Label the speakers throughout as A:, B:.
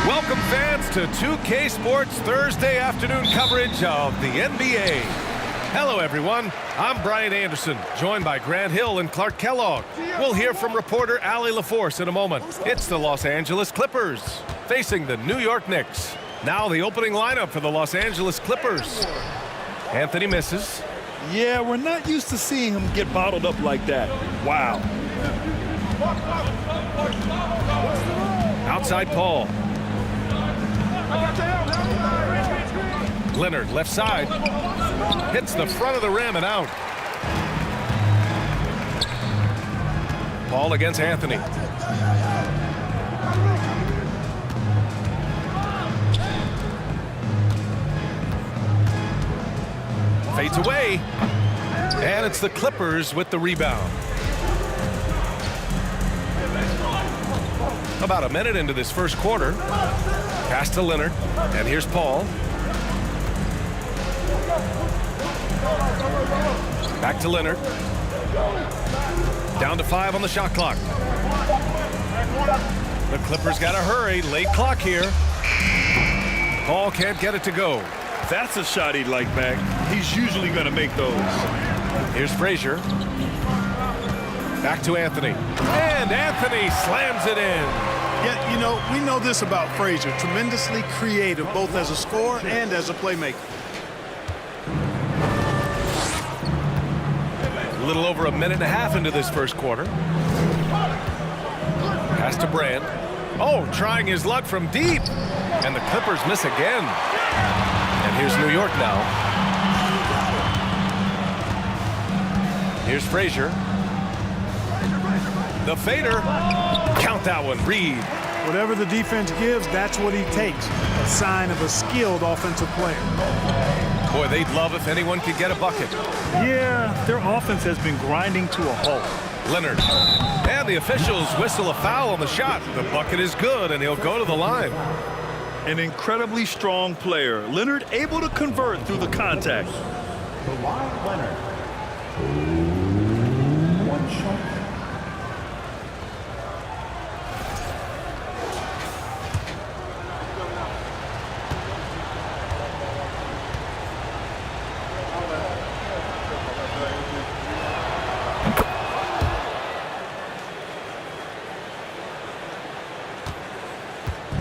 A: Welcome, fans, to 2K Sports Thursday afternoon coverage of the NBA. Hello, everyone. I'm Brian Anderson, joined by Grant Hill and Clark Kellogg. We'll hear from reporter Allie LaForce in a moment. It's the Los Angeles Clippers facing the New York Knicks. Now the opening lineup for the Los Angeles Clippers. Anthony misses.
B: Yeah, we're not used to seeing him get bottled up like that. Wow.
A: Outside Paul. Leonard, left side. Hits the front of the rim and out. Paul against Anthony. Fades away. And it's the Clippers with the rebound. About a minute into this first quarter. Pass to Leonard. And here's Paul. Back to Leonard. Down to 5 on the shot clock. The Clippers got to hurry. Late clock here. Paul can't get it to go.
B: That's a shot he'd like back. He's usually going to make those.
A: Here's Frazier. Back to Anthony. And Anthony slams it in.
C: Yeah, you know, we know this about Frazier. Tremendously creative, both as a scorer and as a playmaker.
A: A little over a minute and a half into this first quarter. Pass to Brand. Oh, trying his luck from deep. And the Clippers miss again. And here's New York now. Here's Frazier. The fader. Count that one, Reed.
C: Whatever the defense gives, that's what he takes. A sign of a skilled offensive player.
A: Boy, they'd love if anyone could get a bucket.
B: Yeah, their offense has been grinding to a halt.
A: Leonard. And the officials whistle a foul on the shot. The bucket is good, and he'll go to the line.
B: An incredibly strong player. Leonard able to convert through the contact.
D: Kawhi Leonard. One shot.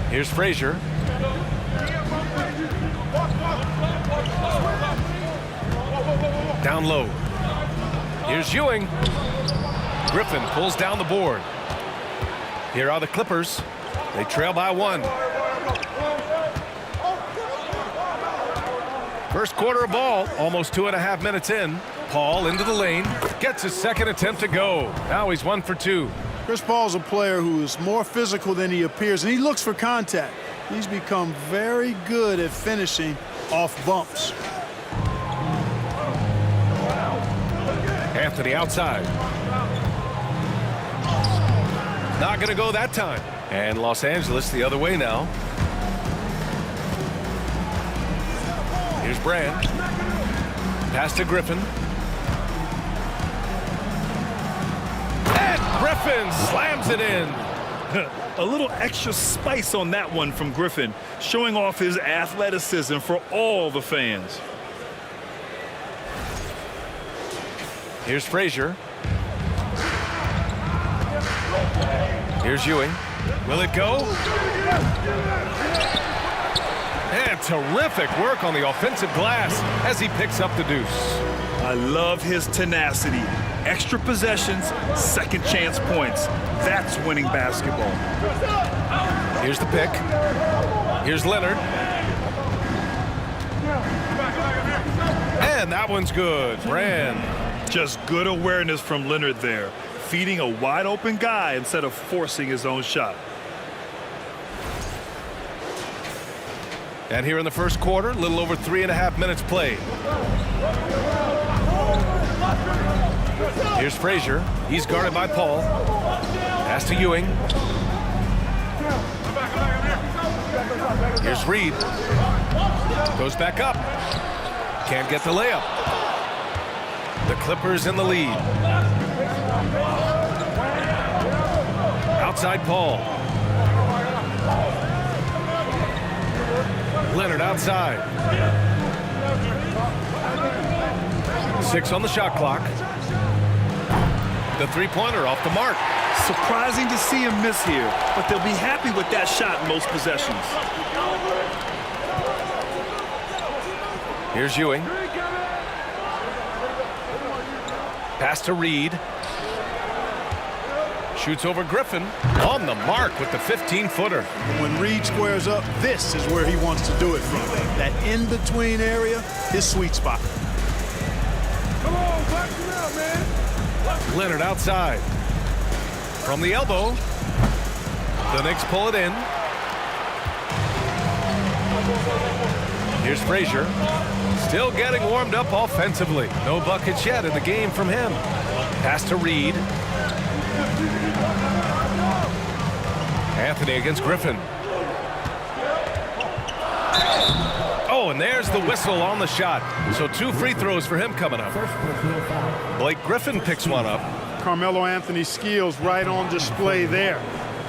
A: Here's Frazier. Down low. Here's Ewing. Griffin pulls down the board. Here are the Clippers. They trail by 1. First quarter of ball, almost 2.5 minutes in. Paul into the lane. Gets his second attempt to go. Now he's 1 for 2.
C: Chris Paul's a player who is more physical than he appears, and he looks for contact. He's become very good at finishing off bumps.
A: Anthony outside. Not going to go that time. And Los Angeles the other way now. Here's Brand. Pass to Griffin. Griffin slams it in.
B: A little extra spice on that one from Griffin, showing off his athleticism for all the fans.
A: Here's Frazier. Here's Ewing. Will it go? And terrific work on the offensive glass as he picks up the deuce.
B: I love his tenacity. Extra possessions, second chance points. That's winning basketball.
A: Here's the pick. Here's Leonard. And that one's good. Brand.
B: Just good awareness from Leonard there. Feeding a wide open guy instead of forcing his own shot.
A: And here in the first quarter, a little over 3.5 minutes played. Here's Frazier. He's guarded by Paul. Pass to Ewing. Here's Reed. Goes back up. Can't get the layup. The Clippers in the lead. Outside Paul. Leonard outside. 6 on the shot clock. The three-pointer off the mark.
B: Surprising to see him miss here, but they'll be happy with that shot in most possessions.
A: Here's Ewing. Pass to Reed. Shoots over Griffin. On the mark with the 15-footer.
C: When Reed squares up, this is where he wants to do it from. That in-between area, his sweet spot.
E: Come on, back him out, man.
A: Leonard outside. From the elbow. The Knicks pull it in. Here's Frazier. Still getting warmed up offensively. No buckets yet in the game from him. Pass to Reed. Anthony against Griffin. Oh, and there's the whistle on the shot. So 2 free throws for him coming up. Blake Griffin picks one up.
C: Carmelo Anthony's skills right on display there.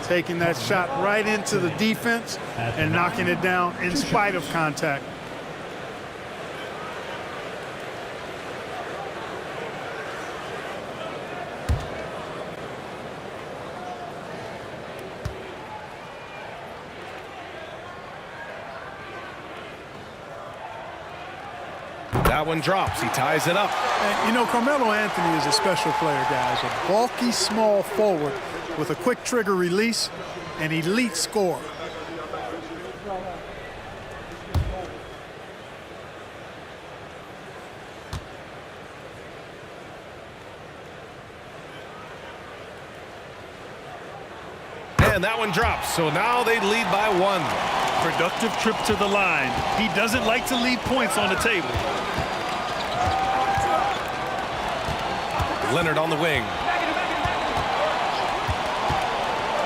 C: Taking that shot right into the defense and knocking it down in spite of contact.
A: That one drops. He ties it up.
C: And, you know, Carmelo Anthony is a special player, guys. A bulky, small forward with a quick trigger release, an elite scorer.
A: And that one drops. So now they lead by 1.
B: Productive trip to the line. He doesn't like to leave points on the table.
A: Leonard on the wing.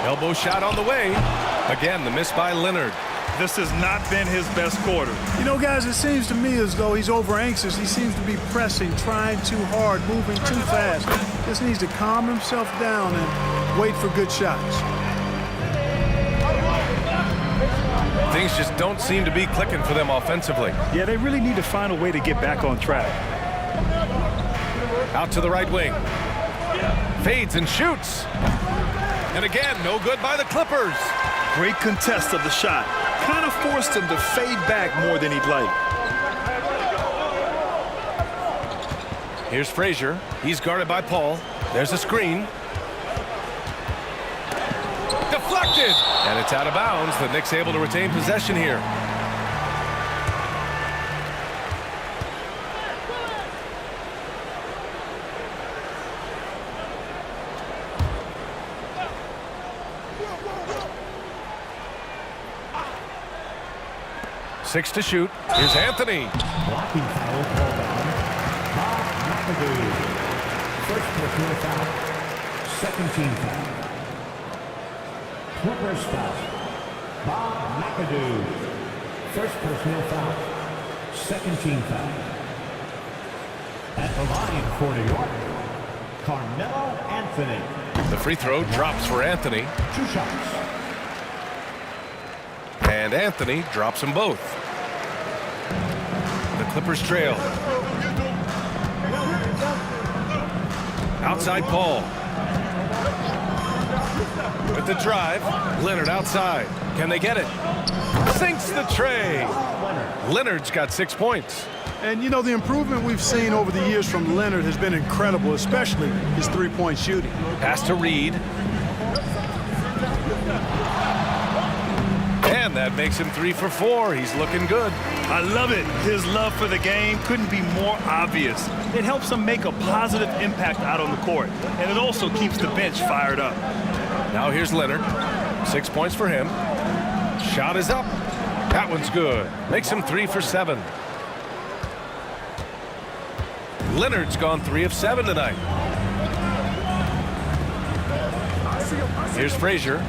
A: Elbow shot on the way. Again, the miss by Leonard.
B: This has not been his best quarter.
C: You know, guys, it seems to me as though he's over anxious. He seems to be pressing, trying too hard, moving too fast. Just needs to calm himself down and wait for good shots.
A: Things just don't seem to be clicking for them offensively.
B: Yeah, they really need to find a way to get back on track.
A: Out to the right wing. Fades and shoots. And again, no good by the Clippers.
B: Great contest of the shot. Kind of forced him to fade back more than he'd like.
A: Here's Frazier. He's guarded by Paul. There's a screen. Deflected. And it's out of bounds. The Knicks able to retain possession here. Six to shoot. Here's Anthony.
D: Blocking foul called on Bob McAdoo. First personal foul. Second team foul. Clippers foul. Bob McAdoo. First personal foul. Second team foul. At the line for New York, Carmelo Anthony.
A: The free throw drops for Anthony.
D: 2 shots.
A: And Anthony drops them both. The Clippers trail. Outside Paul. With the drive. Leonard outside. Can they get it? Sinks the tray. Leonard's got 6 points.
C: And, you know, the improvement we've seen over the years from Leonard has been incredible, especially his three-point shooting.
A: Pass to Reed. And that makes him 3 for 4. He's looking good.
B: I love it. His love for the game couldn't be more obvious. It helps him make a positive impact out on the court, and it also keeps the bench fired up.
A: Now here's Leonard. 6 points for him. Shot is up. That one's good. Makes him 3 for 7. Leonard's gone 3 of 7 tonight. Here's Frazier.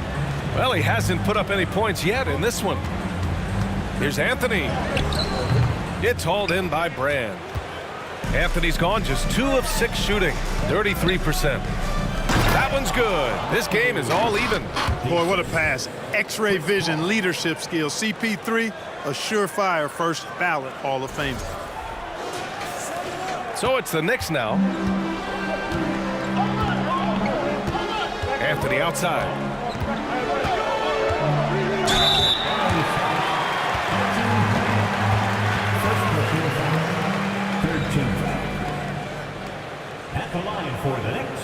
A: Well, he hasn't put up any points yet in this one. Here's Anthony. It's hauled in by Brand. Anthony's gone just 2 of 6 shooting, 33%. That one's good. This game is all even.
C: Boy, what a pass. X-ray vision, leadership skills. CP3, a surefire first ballot Hall of Famer.
A: So it's the Knicks now. Anthony outside.
D: At the line for the Knicks,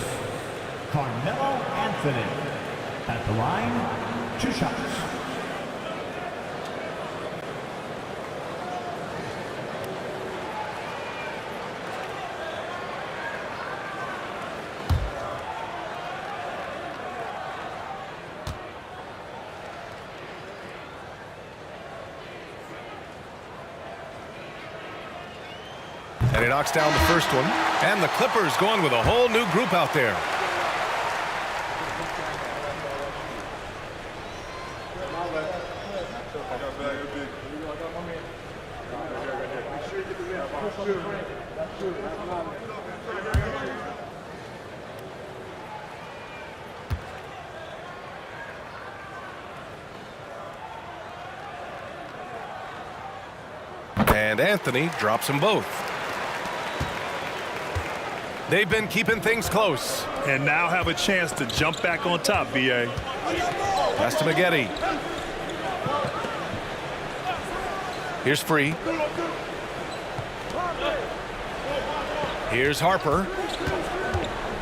D: Carmelo Anthony. At the line, 2 shots.
A: And he knocks down the first one. And the Clippers going with a whole new group out there. And Anthony drops them both. They've been keeping things close.
B: And now have a chance to jump back on top, B.A.
A: Pass to Maggette. Here's Free. Here's Harper.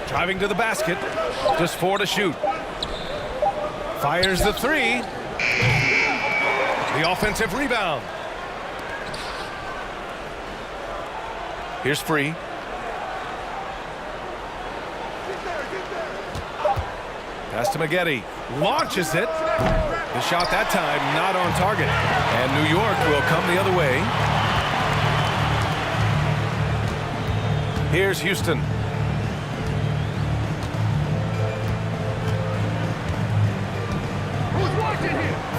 A: Driving to the basket. Just 4 to shoot. Fires the 3. The offensive rebound. Here's Free. Pass to Maggette. Launches it. The shot that time not on target. And New York will come the other way. Here's Houston.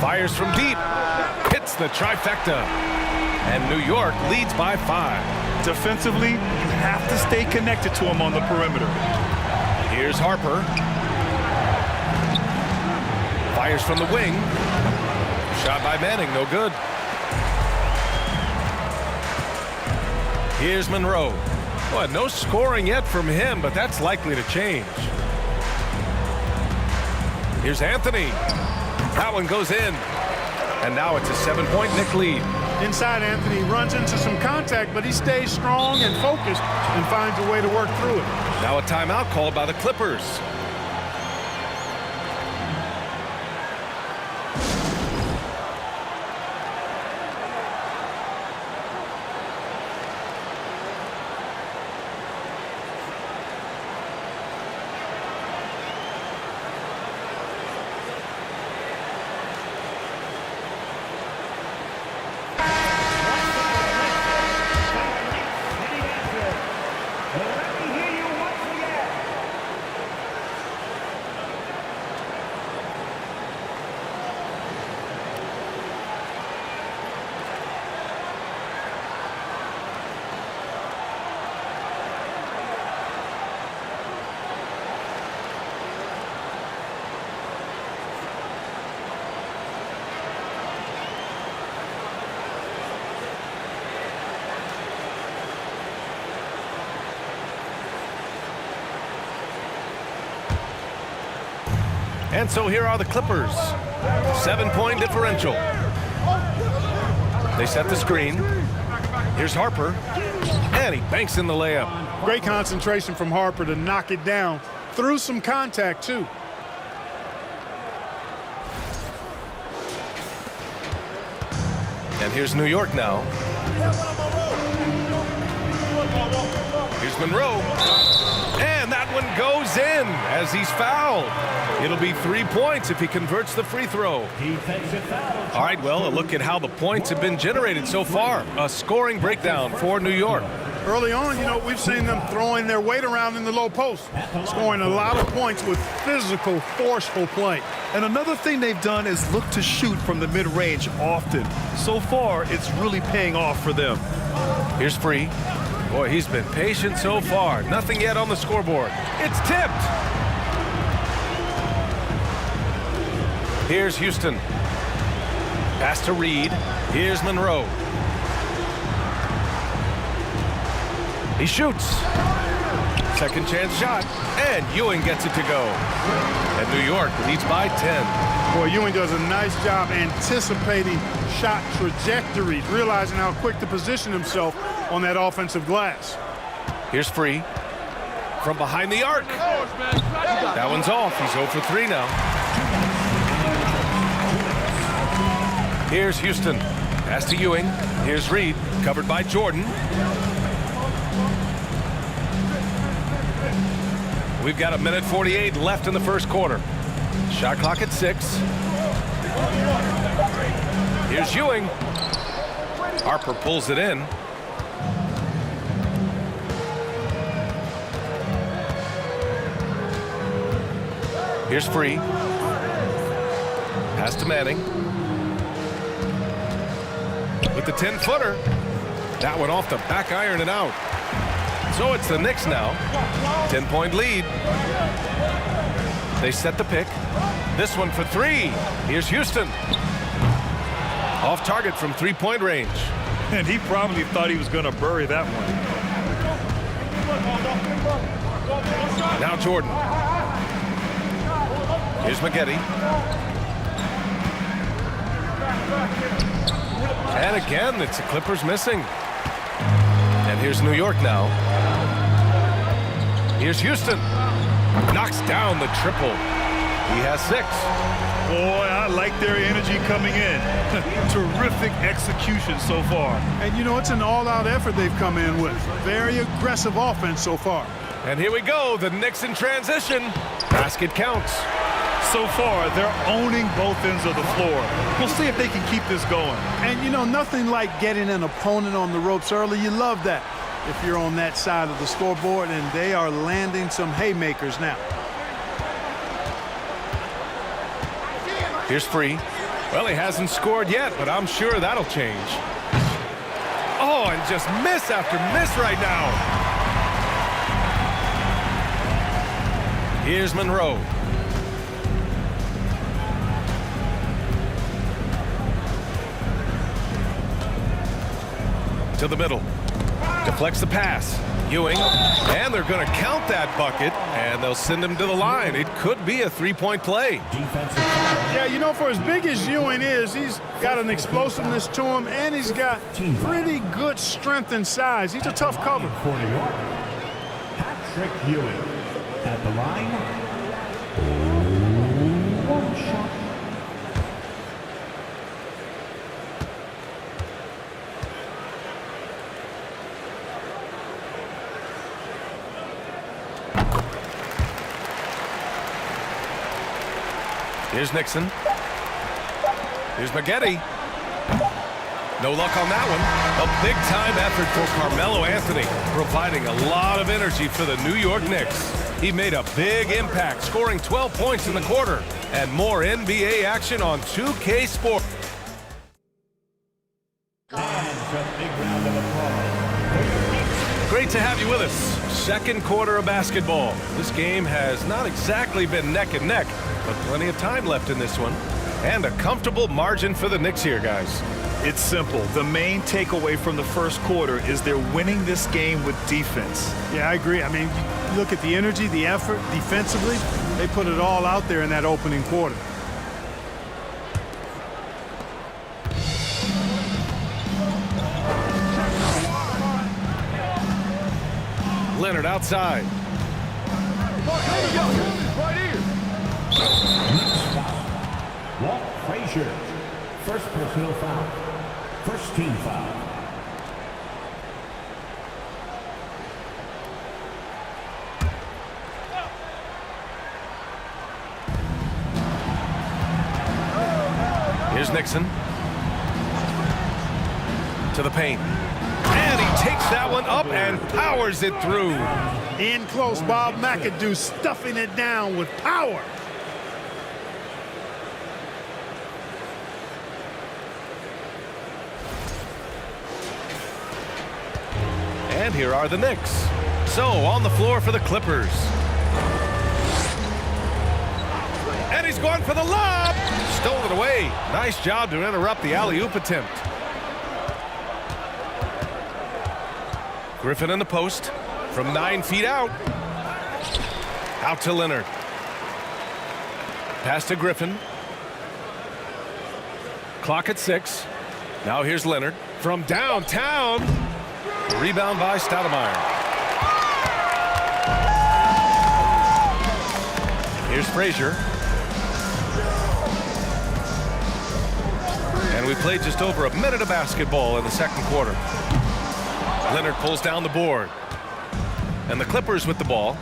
A: Fires from deep. Hits the trifecta. And New York leads by 5.
B: Defensively, you have to stay connected to him on the perimeter.
A: Here's Harper. Fires from the wing. Shot by Manning, no good. Here's Monroe. Boy, no scoring yet from him, but that's likely to change. Here's Anthony. That one goes in. And now it's a 7-point Knick lead.
C: Inside, Anthony runs into some contact, but he stays strong and focused and finds a way to work through it.
A: Now a timeout called by the Clippers. And so here are the Clippers. 7-point differential. They set the screen. Here's Harper. And he banks in the layup.
C: Great concentration from Harper to knock it down through some contact, too.
A: And here's New York now. Here's Monroe. And that one goes in as he's fouled. It'll be 3 points if he converts the free throw. All right, well, a look at how the points have been generated so far. A scoring breakdown for New York.
C: Early on, we've seen them throwing their weight around in the low post, scoring a lot of points with physical, forceful play.
B: And another thing they've done is look to shoot from the mid-range often. So far, it's really paying off for them.
A: Here's Free. Boy, he's been patient so far. Nothing yet on the scoreboard. It's tipped. Here's Houston. Pass to Reed. Here's Monroe. He shoots. Second chance shot. And Ewing gets it to go. And New York leads by 10.
C: Boy, Ewing does a nice job anticipating shot trajectories, realizing how quick to position himself on that offensive glass.
A: Here's Free. From behind the arc. That one's off. He's 0 for 3 now. Here's Houston. Pass to Ewing. Here's Reed. Covered by Jordan. We've got 1:48 left in the first quarter. Shot clock at 6. Here's Ewing. Harper pulls it in. Here's Free. Pass to Manning. With the 10-footer. That one off the back iron and out. So it's the Knicks now. 10-point lead. They set the pick. This one for 3. Here's Houston. Off target from 3-point range.
B: And he probably thought he was going to bury that one.
A: Now Jordan. Here's McGetty. And again, it's the Clippers missing. And here's New York now. Here's Houston. Knocks down the triple. He has 6.
B: Boy, I like their energy coming in. Terrific execution so far.
C: And, you know, it's an all-out effort they've come in with. Very aggressive offense so far.
A: And here we go. The Knicks in transition. Basket counts.
B: So far, they're owning both ends of the floor. We'll see if they can keep this going.
C: And, you know, nothing like getting an opponent on the ropes early. You love that if you're on that side of the scoreboard, and they are landing some haymakers now.
A: Here's Free. Well, he hasn't scored yet, but I'm sure that'll change. Oh, and just miss after miss right now. Here's Monroe. To the middle. Deflects the pass. Ewing. And they're going to count that bucket, and they'll send him to the line. It could be a 3-point play.
C: Yeah, you know, for as big as Ewing is, he's got an explosiveness to him, and he's got pretty good strength and size. He's a tough cover.
D: For New York, Patrick Ewing at the line. One shot.
A: Here's Nixon. Here's McGetty. No luck on that one. A big-time effort for Carmelo Anthony, providing a lot of energy for the New York Knicks. He made a big impact, scoring 12 points in the quarter. And more NBA action on 2K Sports. Great to have you with us. Second quarter of basketball. This game has not exactly been neck and neck, but plenty of time left in this one. And a comfortable margin for the Knicks here, guys.
B: It's simple. The main takeaway from the first quarter is they're winning this game with defense.
C: Yeah, I agree. I mean, look at the energy, the effort defensively. They put it all out there in that opening quarter.
A: Leonard outside.
E: Right here.
D: Walt Frazier, first personal foul. First team foul.
A: Here's Nixon. To the paint. And he takes that one up and powers it through.
C: In close, Bob McAdoo stuffing it down with power.
A: And here are the Knicks. So, on the floor for the Clippers. And And he's going for the lob. Stolen away. Nice job to interrupt the alley-oop attempt. Griffin in the post from 9 feet out. Out to Leonard. Pass to Griffin. Clock at 6. Now here's Leonard from downtown. Rebound by Stoudemire. Here's Frazier. And we played just over a minute of basketball in the second quarter. Leonard pulls down the board. And the Clippers with the ball.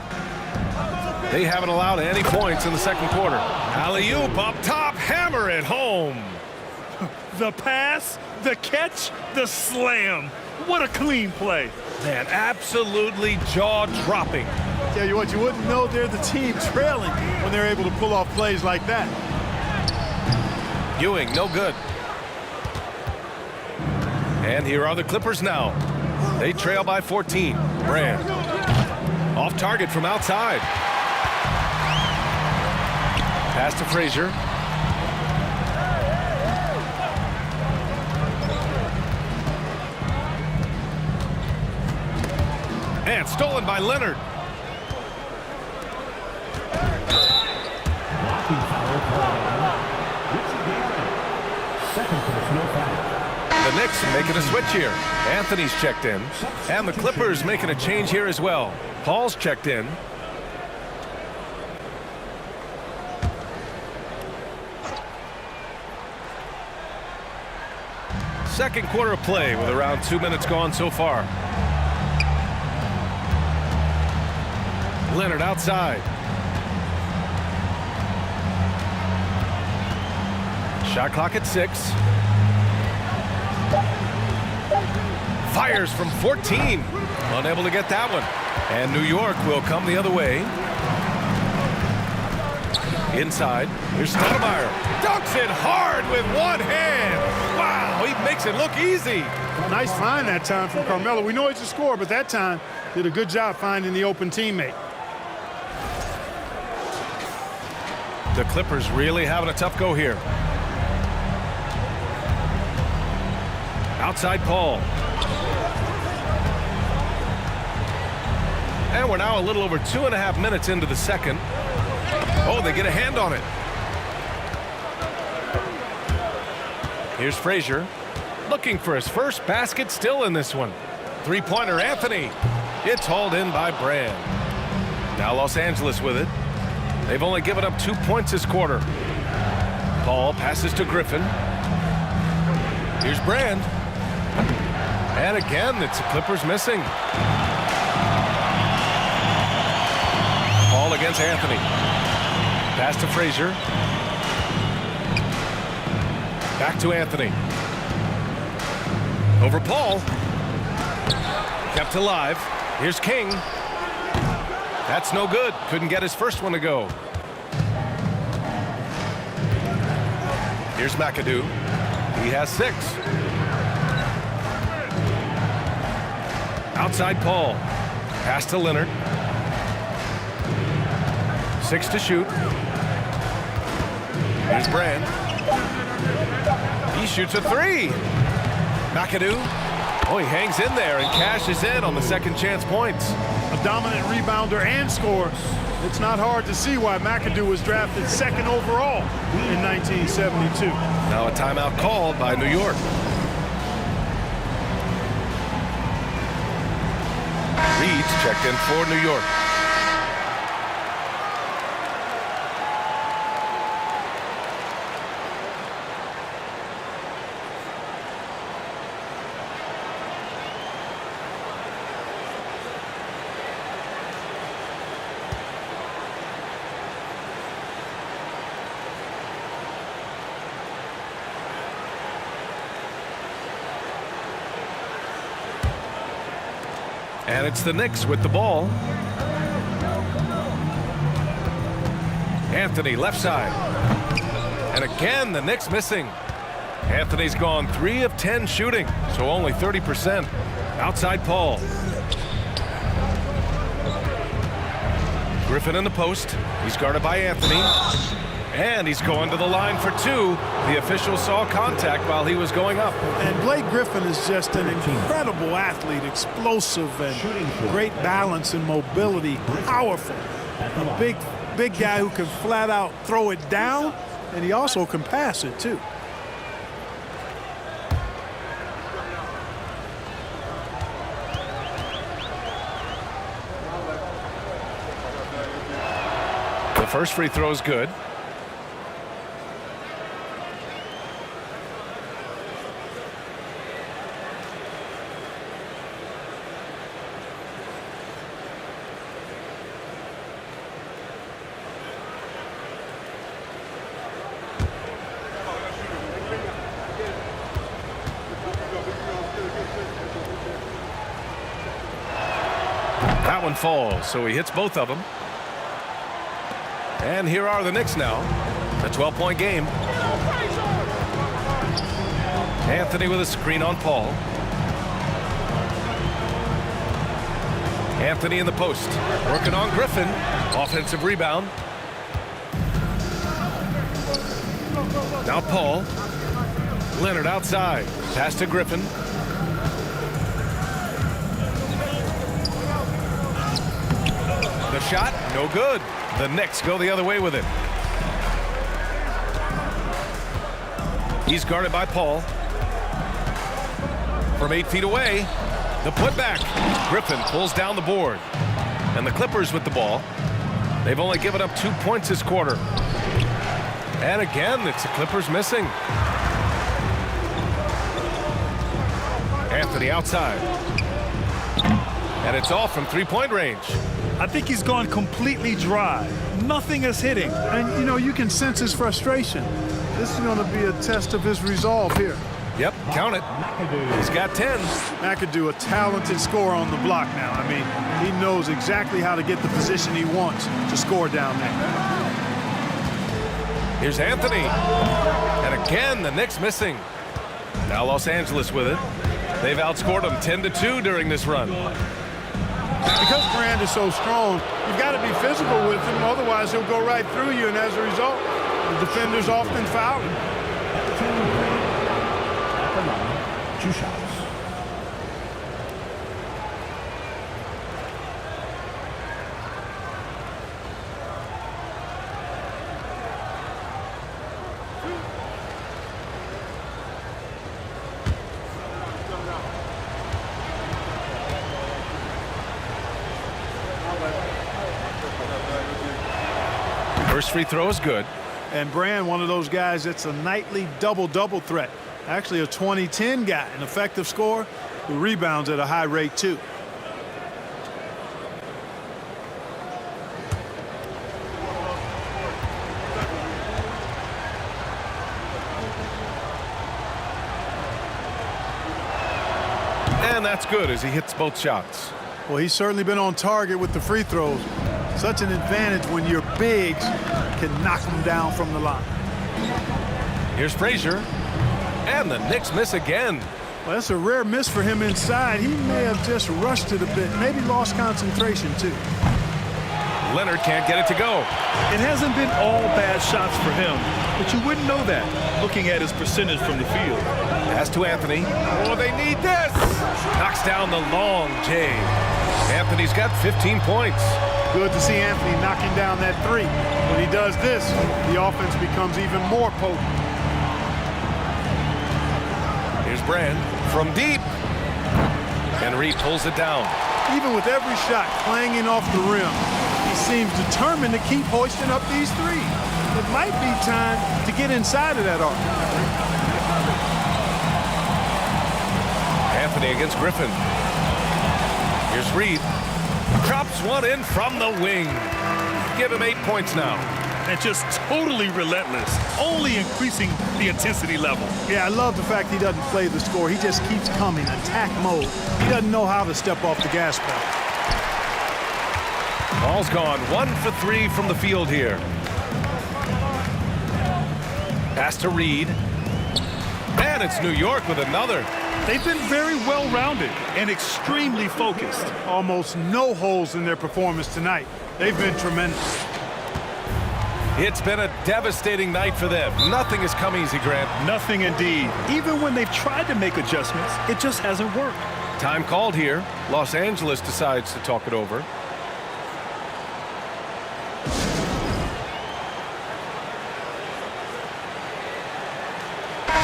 A: They haven't allowed any points in the second quarter. Alley-oop up top, hammer it home.
B: The pass, the catch, the slam. What a clean play.
A: Man, absolutely jaw-dropping.
C: Tell you what, you wouldn't know they're the team trailing when they're able to pull off plays like that.
A: Ewing, no good. And here are the Clippers now. They trail by 14. Brand. Off target from outside. Pass to Frazier. And stolen by Leonard. The Knicks making a switch here. Anthony's checked in. And the Clippers making a change here as well. Paul's checked in. Second quarter of play with around 2 minutes gone so far. Leonard outside. Shot clock at 6. Fires from 14. Unable to get that one. And New York will come the other way. Inside. Here's Stoudemire. Dunks it hard with one hand. Wow, he makes it look easy.
C: Nice find that time from Carmelo. We know he's a scorer, but that time did a good job finding the open teammate.
A: The Clippers really having a tough go here. Outside Paul. And we're now a little over 2.5 minutes into the second. Oh, they get a hand on it. Here's Frazier. Looking for his first basket still in this one. Three-pointer Anthony. It's hauled in by Brand. Now Los Angeles with it. They've only given up 2 points this quarter. Paul passes to Griffin. Here's Brand. And again, it's the Clippers missing. Paul against Anthony. Pass to Frazier. Back to Anthony. Over Paul. Kept alive. Here's King. That's no good. Couldn't get his first one to go. Here's McAdoo. He has 6. Outside Paul. Pass to Leonard. 6 to shoot. Here's Brand. He shoots a 3. McAdoo. Oh, he hangs in there and cashes in on the second chance points.
C: A dominant rebounder and scorer. It's not hard to see why McAdoo was drafted 2nd overall in 1972.
A: Now a timeout called by New York. Reed's checked in for New York. And it's the Knicks with the ball. Anthony left side. And again, the Knicks missing. Anthony's gone 3 of 10 shooting, so only 30%. Outside Paul. Griffin in the post. He's guarded by Anthony. And he's going to the line for two. The official saw contact while he was going up.
C: And Blake Griffin is just an incredible athlete, explosive and great balance and mobility, powerful. A big guy who can flat out throw it down, and he also can pass it too.
A: The first free throw is good. That one falls, so he hits both of them. And here are the Knicks now. A 12-point game. Anthony with a screen on Paul. Anthony in the post. Working on Griffin. Offensive rebound. Now Paul. Leonard outside. Pass to Griffin. The shot, no good. The Knicks go the other way with it. He's guarded by Paul. From 8 feet away, the putback. Griffin pulls down the board. And the Clippers with the ball. They've only given up 2 points this quarter. And again, it's the Clippers missing. Anthony outside. And it's off from three-point range.
B: I think he's gone completely dry. Nothing is hitting.
C: And, you know, you can sense his frustration. This is going to be a test of his resolve here.
A: Yep, count it. He's got 10.
C: McAdoo, a talented scorer on the block now. I mean, he knows exactly how to get the position he wants to score down there.
A: Here's Anthony. And again, the Knicks missing. Now Los Angeles with it. They've outscored them 10-2 during this run.
C: Because Brand is so strong, you've got to be physical with him, otherwise he'll go right through you, and as a result, the defenders often foul him.
D: At the line, 2 shots.
A: First free throw is good.
C: And Brand, one of those guys that's a nightly double-double threat. Actually a 20-10 guy, an effective scorer who rebounds at a high rate too.
A: And that's good as he hits both shots.
C: Well, he's certainly been on target with the free throws. Such an advantage when your bigs can knock them down from the line.
A: Here's Frazier. And the Knicks miss again.
C: Well, that's a rare miss for him inside. He may have just rushed it a bit, maybe lost concentration too.
A: Leonard can't get it to go.
B: It hasn't been all bad shots for him, but you wouldn't know that looking at his percentage from the field.
A: Pass to Anthony. Oh, they need this. Knocks down the long J. Anthony's got 15 points.
C: Good to see Anthony knocking down that three. When he does this, the offense becomes even more potent.
A: Here's Brand from deep. And Reed pulls it down.
C: Even with every shot clanging off the rim, he seems determined to keep hoisting up these threes. It might be time to get inside of that arc.
A: Anthony against Griffin. Here's Reed. Drops one in from the wing. Give him 8 points now.
B: And just totally relentless, only increasing the intensity level.
C: Yeah, I love the fact he doesn't play the score. He just keeps coming, attack mode. He doesn't know how to step off the gas pedal.
A: Ball's gone 1 for 3 from the field here. Pass to Reed. And it's New York with another.
B: They've been very well-rounded and extremely focused.
C: Almost no holes in their performance tonight. They've been tremendous.
A: It's been a devastating night for them. Nothing has come easy, Grant.
B: Nothing indeed. Even when they've tried to make adjustments, it just hasn't worked.
A: Time called here. Los Angeles decides to talk it over.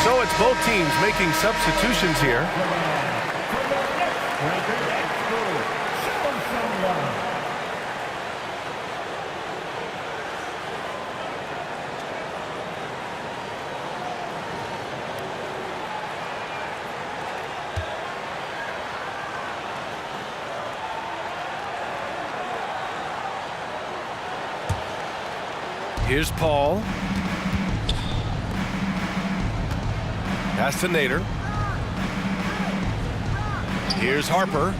A: So it's both teams making substitutions here. Here's Paul. Pass to Nader. Here's Harper.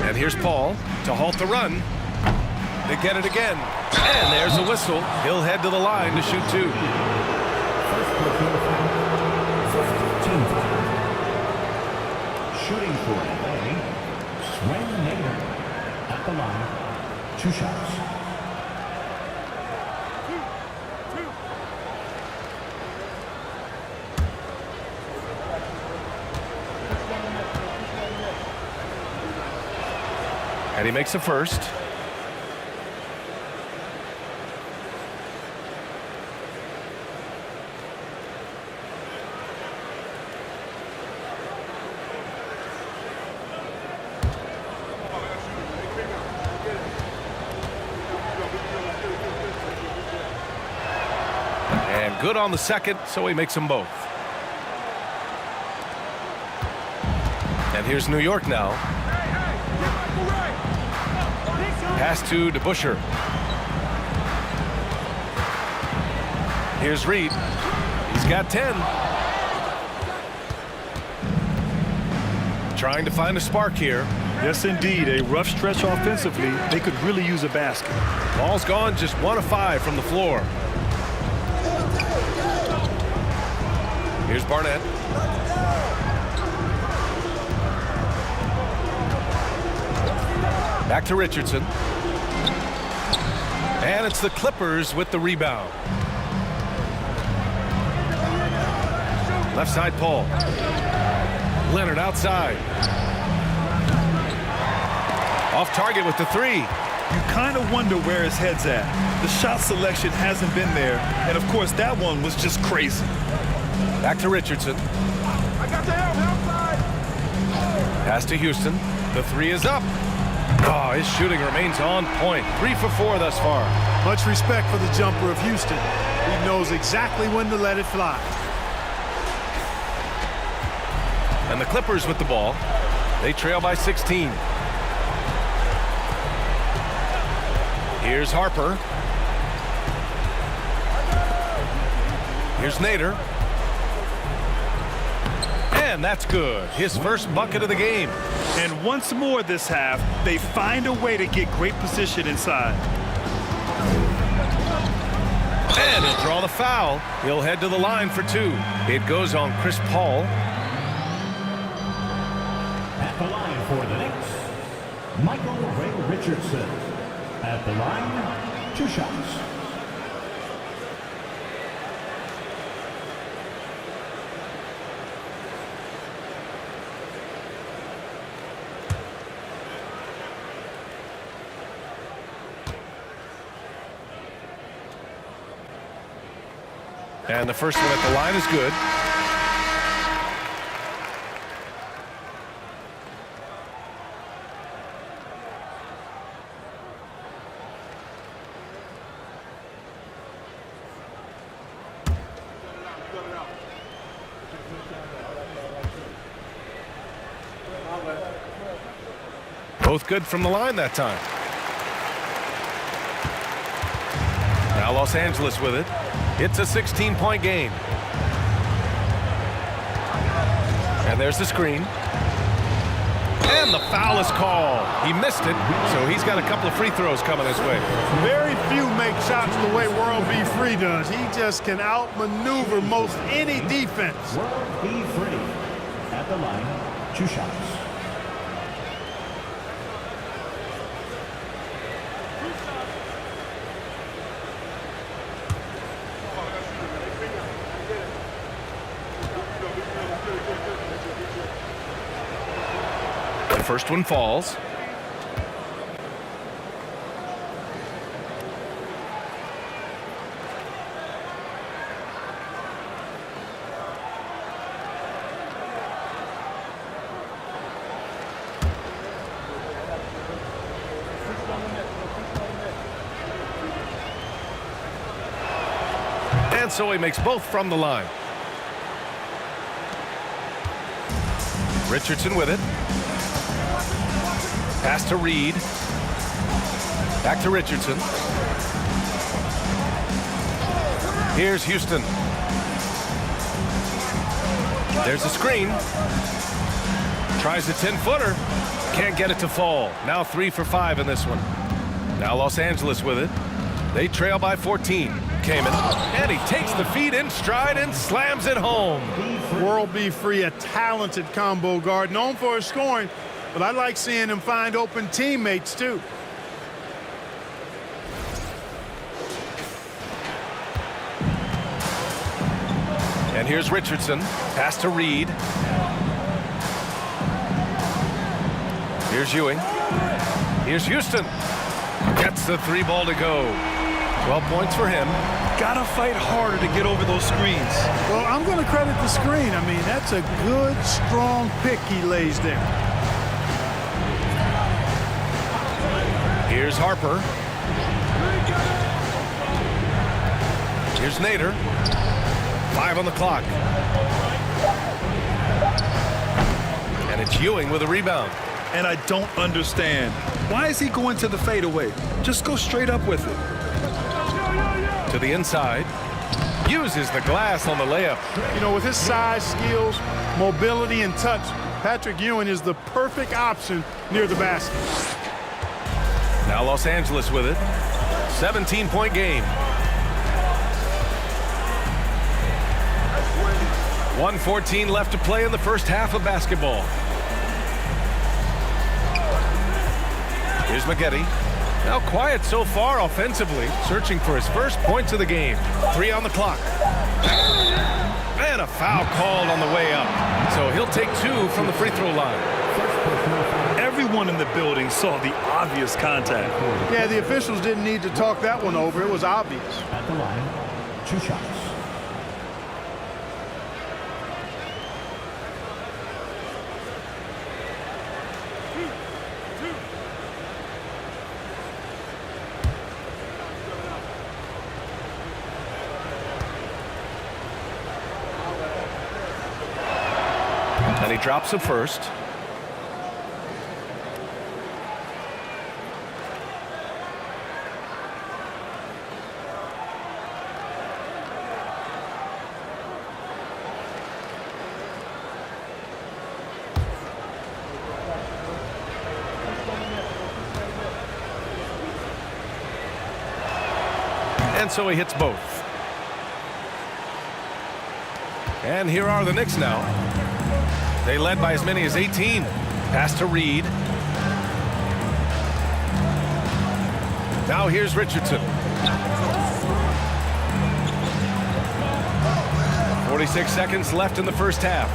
A: And here's Paul to halt the run. They get it again. And there's a whistle. He'll head to the line to shoot two.
D: Shooting for LA, Swen Nader at the line. 2 shots.
A: And he makes a first. And good on the second, so he makes them both. And here's New York now. Pass to DeBusschere. Here's Reed. He's got 10. Trying to find a spark here.
B: Yes, indeed. A rough stretch offensively. They could really use a basket.
A: Ball's gone just 1 of 5 from the floor. Here's Barnett. Back to Richardson. And it's the Clippers with the rebound. Left side, Paul. Leonard outside. Off target with the 3.
B: You kind of wonder where his head's at. The shot selection hasn't been there. And, of course, that one was just crazy.
A: Back to Richardson.
E: I got the help outside.
A: Pass to Houston. The 3 is up. Oh, his shooting remains on point. 3 for 4 thus far.
C: Much respect for the jumper of Houston. He knows exactly when to let it fly.
A: And the Clippers with the ball. They trail by 16. Here's Harper. Here's Nader. And that's good. His first bucket of the game.
B: And once more this half, they find a way to get great position inside.
A: And he'll draw the foul. He'll head to the line for 2. It goes on Chris Paul.
D: At the line for the Knicks, Michael Ray Richardson. At the line, 2 shots.
A: And the first one at the line is good. Both good from the line that time. Now Los Angeles with it. It's a 16-point game. And there's the screen. And the foul is called. He missed it, so he's got a couple of free throws coming his way.
C: Very few make shots the way World B. Free does. He just can outmaneuver most any defense.
D: World B. Free. At the line, 2 shots.
A: First one falls. And so he makes both from the line. Richardson with it. Pass to Reed. Back to Richardson. Here's Houston. There's a screen. Tries a 10-footer. Can't get it to fall. Now 3 for 5 in this one. Now Los Angeles with it. They trail by 14. Kamen. And he takes the feed in stride and slams it home.
C: World B. Free, a talented combo guard, known for his scoring, but I like seeing him find open teammates too.
A: And here's Richardson. Pass to Reed. Here's Ewing. Here's Houston. Gets the 3-ball to go. 12 points for him.
B: Gotta fight harder to get over those screens.
C: Well, I'm going to credit the screen. I mean, that's a good, strong pick he lays there.
A: Here's Harper. Here's Nader. 5 on the clock. And it's Ewing with a rebound.
B: And I don't understand. Why is he going to the fadeaway? Just go straight up with it.
A: To the inside. Uses the glass on the layup.
C: You know, with his size, skills, mobility, and touch, Patrick Ewing is the perfect option near the basket.
A: Now Los Angeles with it. 17-point game. 1:14 left to play in the first half of basketball. Here's Maggette. Now quiet so far offensively, searching for his first points of the game. 3 on the clock. And a foul called on the way up. So he'll take 2 from the free throw line.
B: Everyone in the building saw the obvious contact.
C: Yeah, the officials didn't need to talk that one over. It was obvious.
D: At the line, 2 shots.
A: And he drops it first. And so he hits both. And here are the Knicks now. They led by as many as 18. Pass to Reed. Now here's Richardson. 46 seconds left in the first half.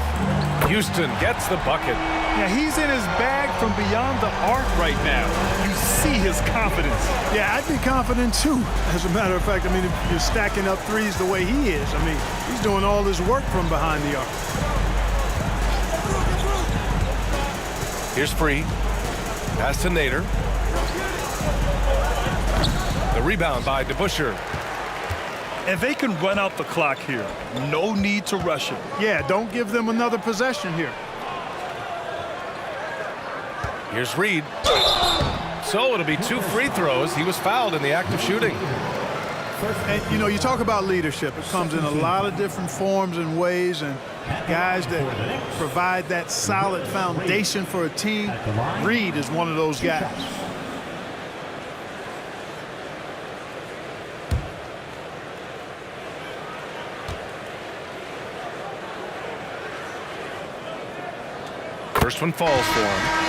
A: Houston gets the bucket.
B: Yeah, he's in his bag from beyond the arc right now. You see his confidence.
C: Yeah, I'd be confident too. As a matter of fact, I mean, if you're stacking up threes the way he is, I mean, he's doing all his work from behind the arc.
A: Here's Free. Pass to Nader. The rebound by DeBusschere.
B: And they can run out the clock here. No need to rush it.
C: Yeah, don't give them another possession here.
A: Here's Reed. So it'll be 2 free throws. He was fouled in the act of shooting.
C: And, you know, you talk about leadership. It comes in a lot of different forms and ways, and guys that provide that solid foundation for a team. Reed is one of those guys.
A: First one falls for him.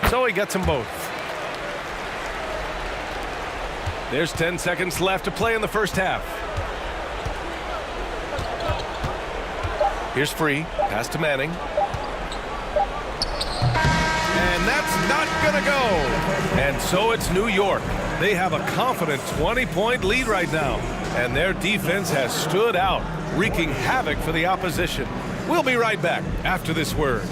A: So he gets them both. There's 10 seconds left to play in the first half. Here's Free. Pass to Manning. And that's not going to go. And so it's New York. They have a confident 20-point lead right now. And their defense has stood out, wreaking havoc for the opposition. We'll be right back after this word.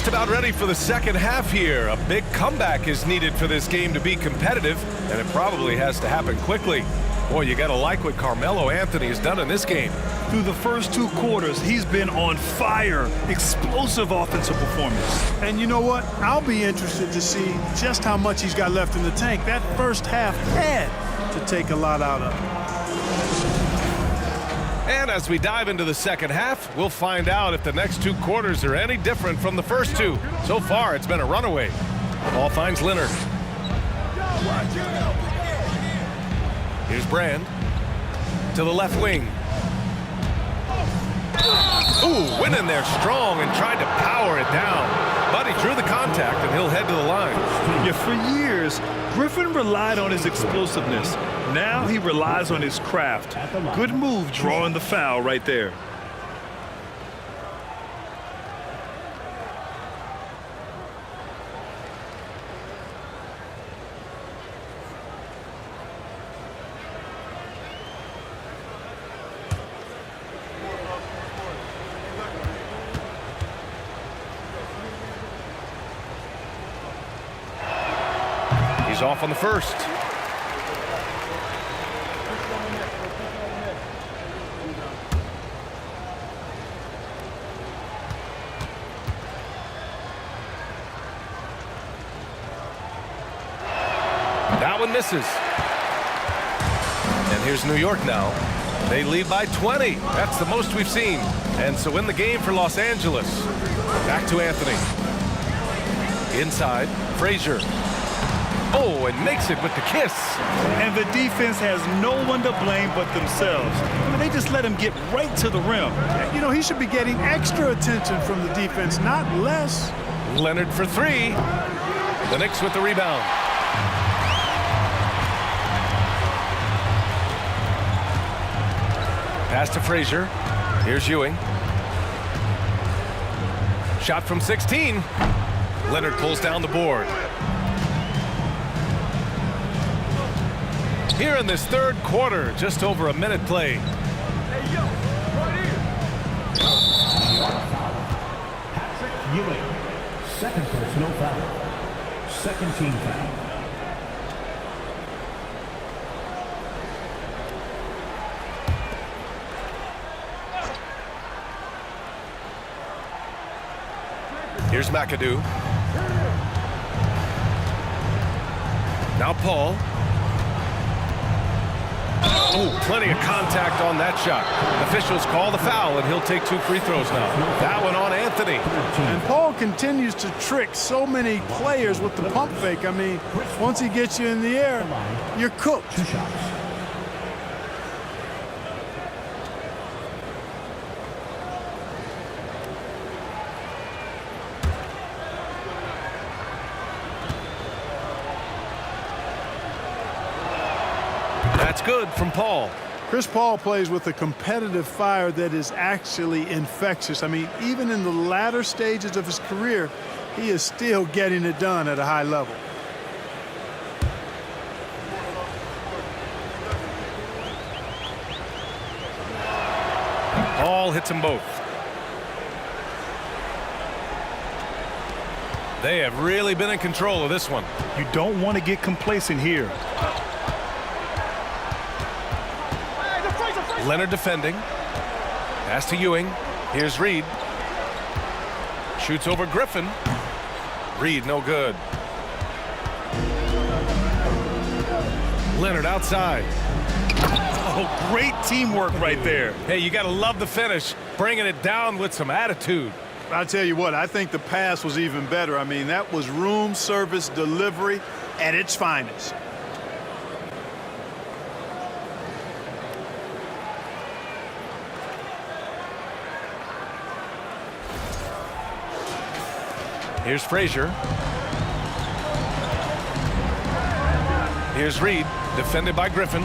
A: About ready for the second half here. A big comeback is needed for this game to be competitive, and it probably has to happen quickly. Boy, you gotta like what Carmelo Anthony has done in this game.
B: Through the first 2 quarters, he's been on fire. Explosive offensive performance.
C: And you know what? I'll be interested to see just how much he's got left in the tank. That first half had to take a lot out of him.
A: And as we dive into the second half, we'll find out if the next 2 quarters are any different from the first 2. So far, it's been a runaway. Ball finds Leonard. Here's Brand to the left wing. Ooh, went in there strong and tried to power it down. But he drew the contact, and he'll head to the line.
B: Yeah, for years, Griffin relied on his explosiveness. Now he relies on his craft. Good move drawing the foul right there.
A: He's off on the first. That one misses. And here's New York now. They lead by 20. That's the most we've seen. And so in the game for Los Angeles. Back to Anthony. Inside, Frazier. Oh, and makes it with the kiss.
B: And the defense has no one to blame but themselves. I mean, they just let him get right to the rim.
C: You know, he should be getting extra attention from the defense, not less.
A: Leonard for 3. The Knicks with the rebound. Pass to Frazier. Here's Ewing. Shot from 16. Leonard pulls down the board. Here in this third quarter, just over a minute played.
E: Hey, yo, right here.
D: Patrick Ewing, second personal foul. Second team foul.
A: Here's McAdoo. Now Paul. Oh, plenty of contact on that shot. Officials call the foul, and he'll take 2 free throws now. That one on Anthony.
C: And Paul continues to trick so many players with the pump fake. I mean, once he gets you in the air, you're cooked.
D: 2 shots.
A: That's good from Paul.
C: Chris Paul plays with a competitive fire that is actually infectious. I mean, even in the latter stages of his career, he is still getting it done at a high level.
A: Paul hits them both. They have really been in control of this one.
B: You don't want to get complacent here.
A: Leonard defending. Pass to Ewing. Here's Reed. Shoots over Griffin. Reed, no good. Leonard outside.
B: Oh, great teamwork right there.
A: Hey, you got to love the finish. Bringing it down with some attitude.
F: I'll tell you what, I think the pass was even better. I mean, that was room service delivery at its finest.
A: Here's Frazier. Here's Reed, defended by Griffin.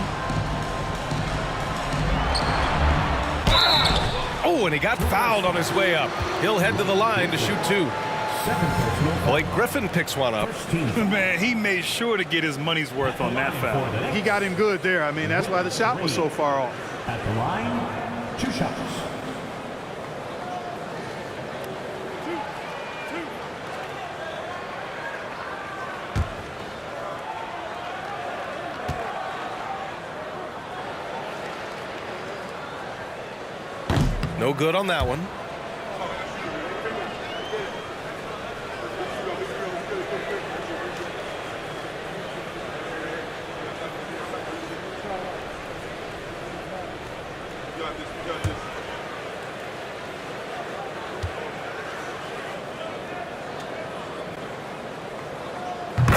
A: Oh, and he got fouled on his way up. He'll head to the line to shoot two. Blake Griffin picks one up.
B: Man, he made sure to get his money's worth on that foul.
F: He got him good there. I mean, that's why the shot was so far off.
D: At the line, 2 shots.
A: No good on that one.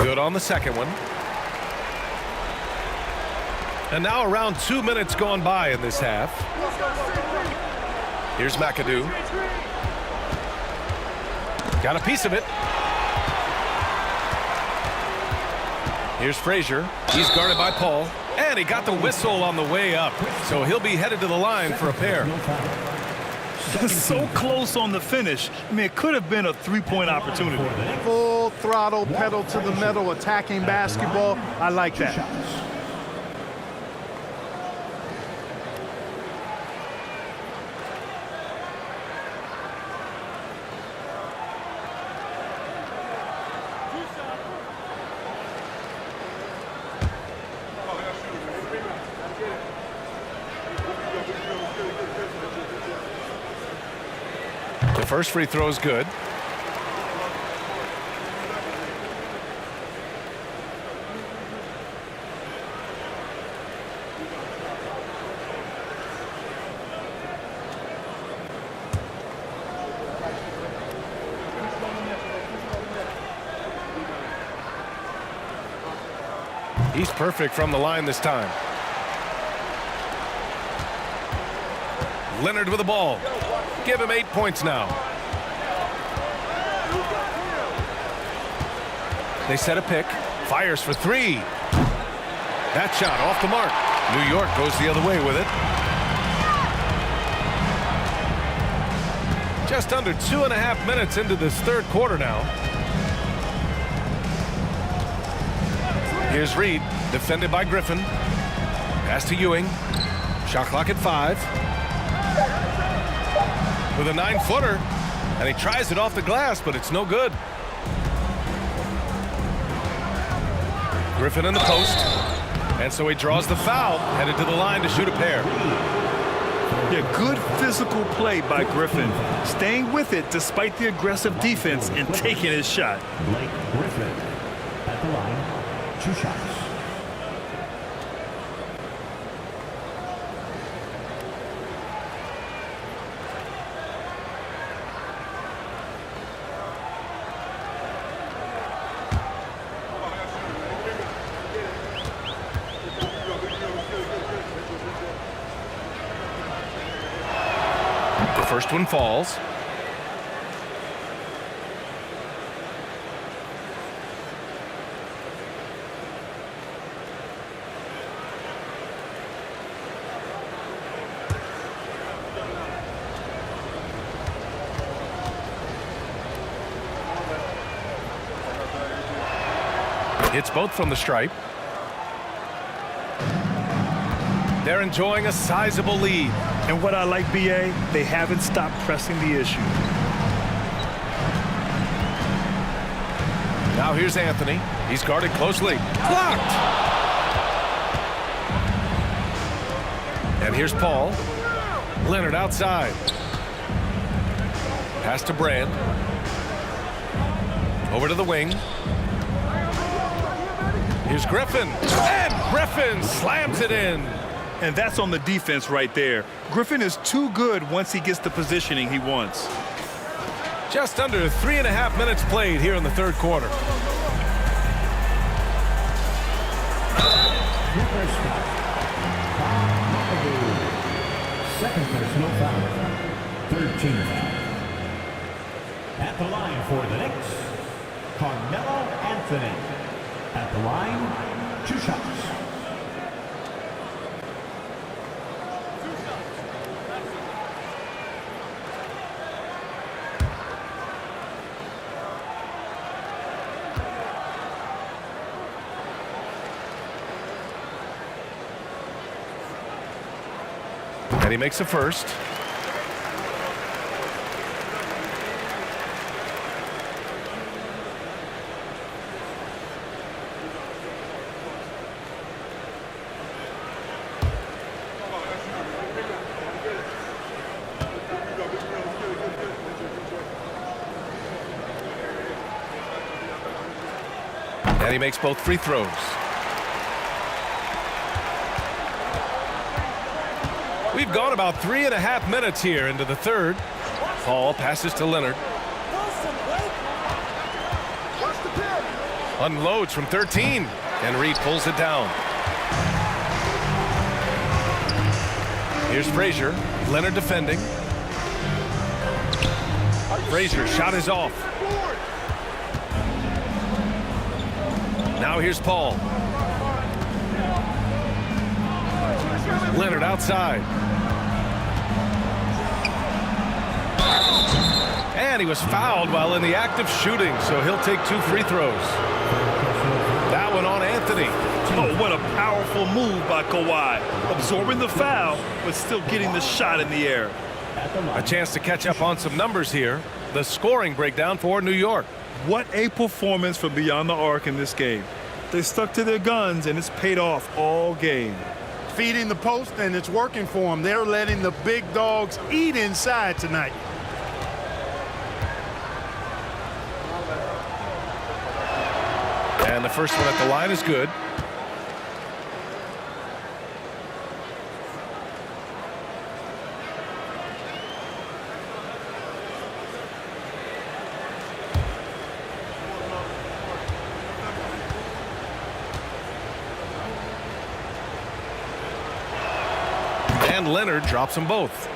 A: Good on the second one. And now around 2 minutes gone by in this half. Here's McAdoo. Got a piece of it. Here's Frazier. He's guarded by Paul. And he got the whistle on the way up. So he'll be headed to the line for a pair.
B: So close on the finish. I mean, it could have been a three-point opportunity.
F: Full throttle, pedal to the metal, attacking basketball. I like that.
A: The first free throw is good. He's perfect from the line this time. Leonard with the ball. Give him 8 points now. They set a pick. Fires for three. That shot off the mark. New York goes the other way with it. Just under 2.5 minutes into this third quarter now. Here's Reed, defended by Griffin. Pass to Ewing. Shot clock at 5. With a 9-footer, and he tries it off the glass, but it's no good. Griffin in the post, and so he draws the foul, headed to the line to shoot a pair.
B: Yeah, good physical play by Griffin, staying with it despite the aggressive defense and taking his shot.
D: Blake Griffin at the line, 2 shots.
A: The first one falls. Hits both from the stripe. They're enjoying a sizable lead.
B: And what I like, B.A., they haven't stopped pressing the issue.
A: Now here's Anthony. He's guarded closely. Blocked! And here's Paul. Leonard outside. Pass to Brand. Over to the wing. Here's Griffin. And Griffin slams it in.
B: And that's on the defense right there. Griffin is too good once he gets the positioning he wants.
A: Just under 3.5 minutes played here in the third quarter.
D: Second personal foul. 13 foul. At the line for the Knicks, Carmelo Anthony. At the line, 2 shots.
A: And he makes a first. And he makes both free throws. We've gone about 3.5 minutes here into the third. Paul passes to Leonard. Unloads from 13. And Reed pulls it down. Here's Frazier. Leonard defending. Frazier shot is off. Now here's Paul. Leonard outside. And he was fouled while in the act of shooting, so he'll take 2 free throws. That one on Anthony.
B: Oh, what a powerful move by Kawhi. Absorbing the foul, but still getting the shot in the air.
A: A chance to catch up on some numbers here. The scoring breakdown for New York.
B: What a performance from beyond the arc in this game. They stuck to their guns, and it's paid off all game.
F: Feeding the post, and it's working for them. They're letting the big dogs eat inside tonight.
A: And the first one at the line is good. And Leonard drops them both.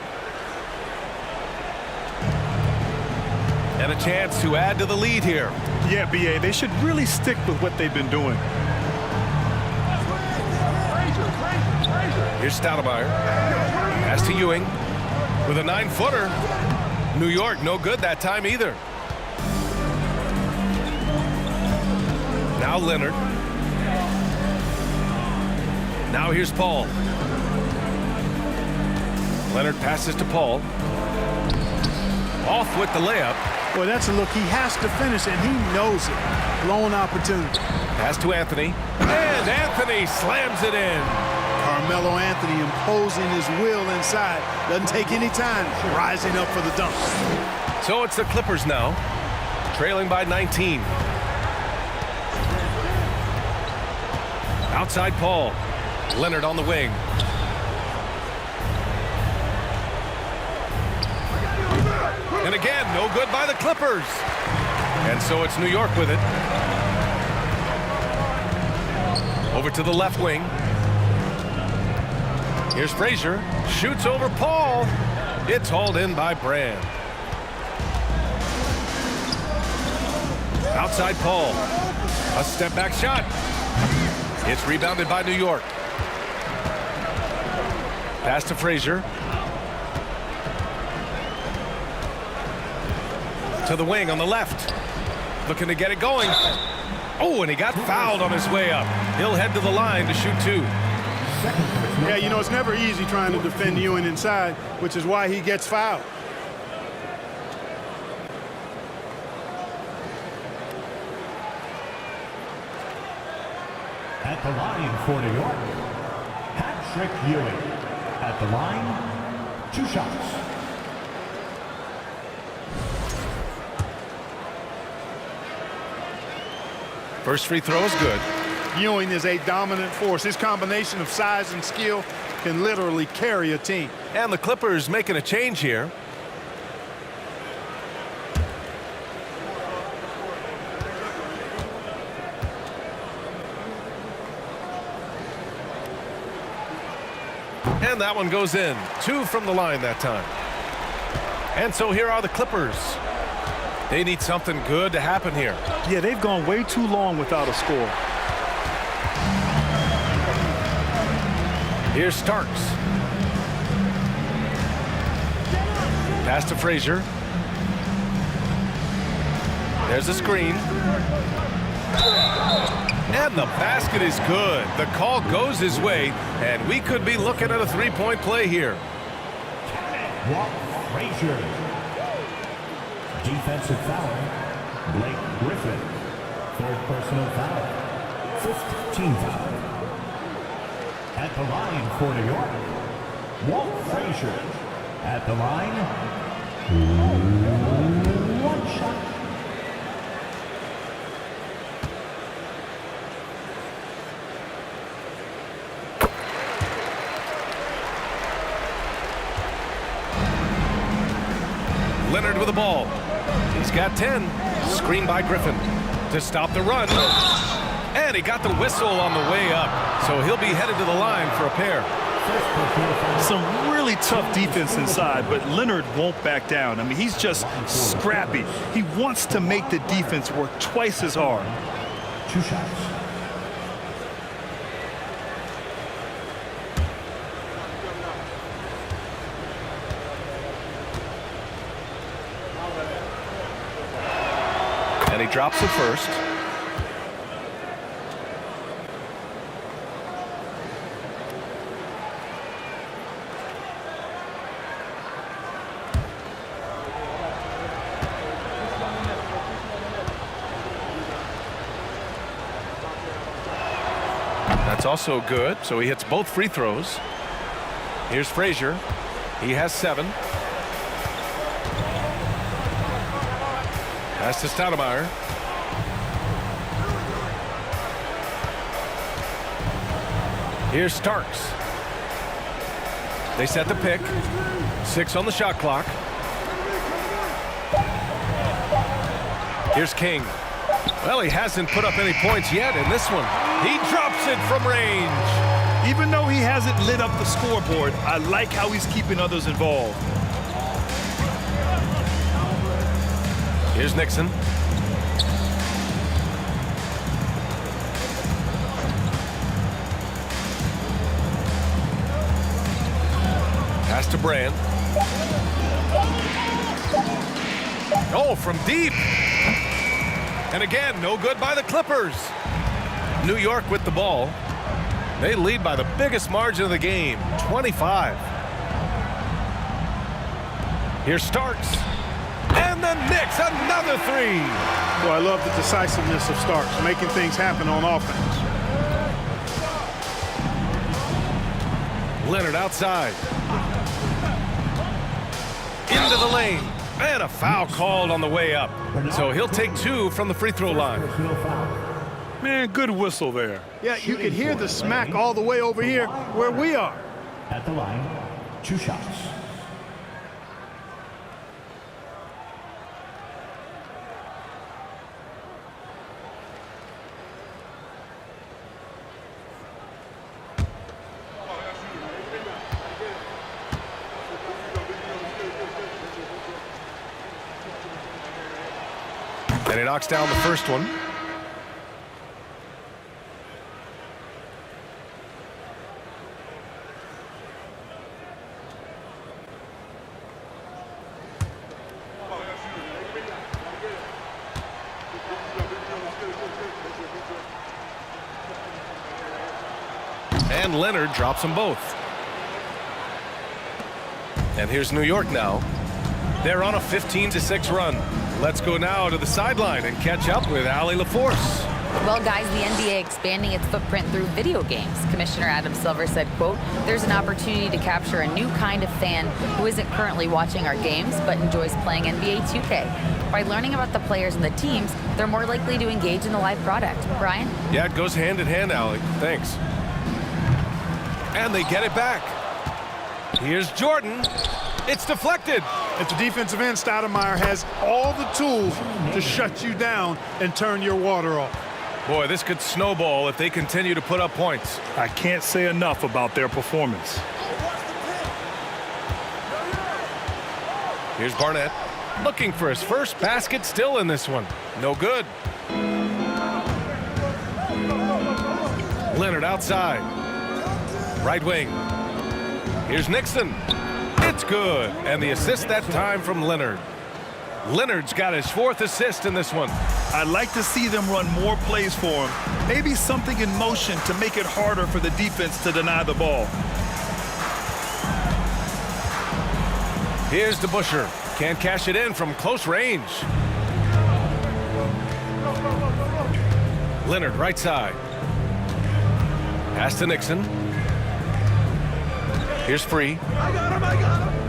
A: And a chance to add to the lead here.
B: Yeah, B.A., they should really stick with what they've been doing.
A: Here's Stoudemire. Pass to Ewing. With a 9-footer. New York no good that time either. Now Leonard. Now here's Paul. Leonard passes to Paul. Off with the layup.
C: Boy, that's a look he has to finish, and he knows it. Blown opportunity.
A: Pass to Anthony. And Anthony slams it in.
F: Carmelo Anthony imposing his will inside. Doesn't take any time rising up for the dunk.
A: So it's the Clippers now, trailing by 19. Outside Paul. Leonard on the wing. And again, no good by the Clippers. And so it's New York with it. Over to the left wing. Here's Frazier. Shoots over Paul. It's hauled in by Brand. Outside Paul. A step back shot. It's rebounded by New York. Pass to Frazier. To the wing on the left. Looking to get it going. Oh, and he got fouled on his way up. He'll head to the line to shoot 2.
F: Yeah, you know, it's never easy trying to defend Ewing inside, which is why he gets fouled.
D: At the line for New York, Patrick Ewing. At the line, 2 shots.
A: First free throw is good.
F: Ewing is a dominant force. His combination of size and skill can literally carry a team.
A: And the Clippers making a change here. And that one goes in. 2 from the line that time. And so here are the Clippers. They need something good to happen here.
B: Yeah, they've gone way too long without a score.
A: Here's Starks. Pass to Frazier. There's a screen. And the basket is good. The call goes his way, and we could be looking at a three-point play here.
D: Walt Frazier. Defensive foul, Blake Griffin. 3rd personal foul. 5th team foul. At the line for New York, Walt Frazier. At the line, 1 shot.
A: Leonard with the ball. He's got 10. Screen by Griffin to stop the run. And he got the whistle on the way up. So he'll be headed to the line for a pair.
B: Some really tough defense inside, but Leonard won't back down. I mean, he's just scrappy. He wants to make the defense work twice as hard.
D: 2 shots.
A: And he drops it first. That's also good. So he hits both free throws. Here's Frazier. He has 7. Pass to Stoudemire. Here's Starks. They set the pick. 6 on the shot clock. Here's King. Well, he hasn't put up any points yet in this one. He drops it from range.
B: Even though he hasn't lit up the scoreboard, I like how he's keeping others involved.
A: Here's Nixon. Pass to Brand. Oh, from deep. And again, no good by the Clippers. New York with the ball. They lead by the biggest margin of the game, 25. Here's Starks. And the Knicks, another 3.
F: Well, I love the decisiveness of Starks, making things happen on offense.
A: Leonard outside. Into the lane. And a foul called on the way up. So he'll take 2 from the free throw line.
B: Man, good whistle there.
F: Yeah, you can hear the smack all the way over here where we are.
D: At the line, 2 shots.
A: And he knocks down the first one. And Leonard drops them both. And here's New York now. They're on a 15-6 run. Let's go now to the sideline and catch up with Allie LaForce.
G: Well, guys, the NBA expanding its footprint through video games. Commissioner Adam Silver said, quote, "There's an opportunity to capture a new kind of fan who isn't currently watching our games but enjoys playing NBA 2K. By learning about the players and the teams, they're more likely to engage in the live product." Brian?
A: Yeah, it goes hand in hand, Alec. Thanks. And they get it back. Here's Jordan. It's deflected.
F: At the defensive end, Stoudemire has all the tools to shut you down and turn your water off.
A: Boy, this could snowball if they continue to put up points.
B: I can't say enough about their performance.
A: Here's Barnett. Looking for his first basket, still in this one. No good. Leonard outside. Right wing. Here's Nixon. It's good. And the assist that time from Leonard. Leonard's got his 4th assist in this one.
B: I'd like to see them run more plays for him. Maybe something in motion to make it harder for the defense to deny the ball.
A: Here's DeBusschere. Can't cash it in from close range. Leonard right side. Pass to Nixon. Here's Free.
E: I got him.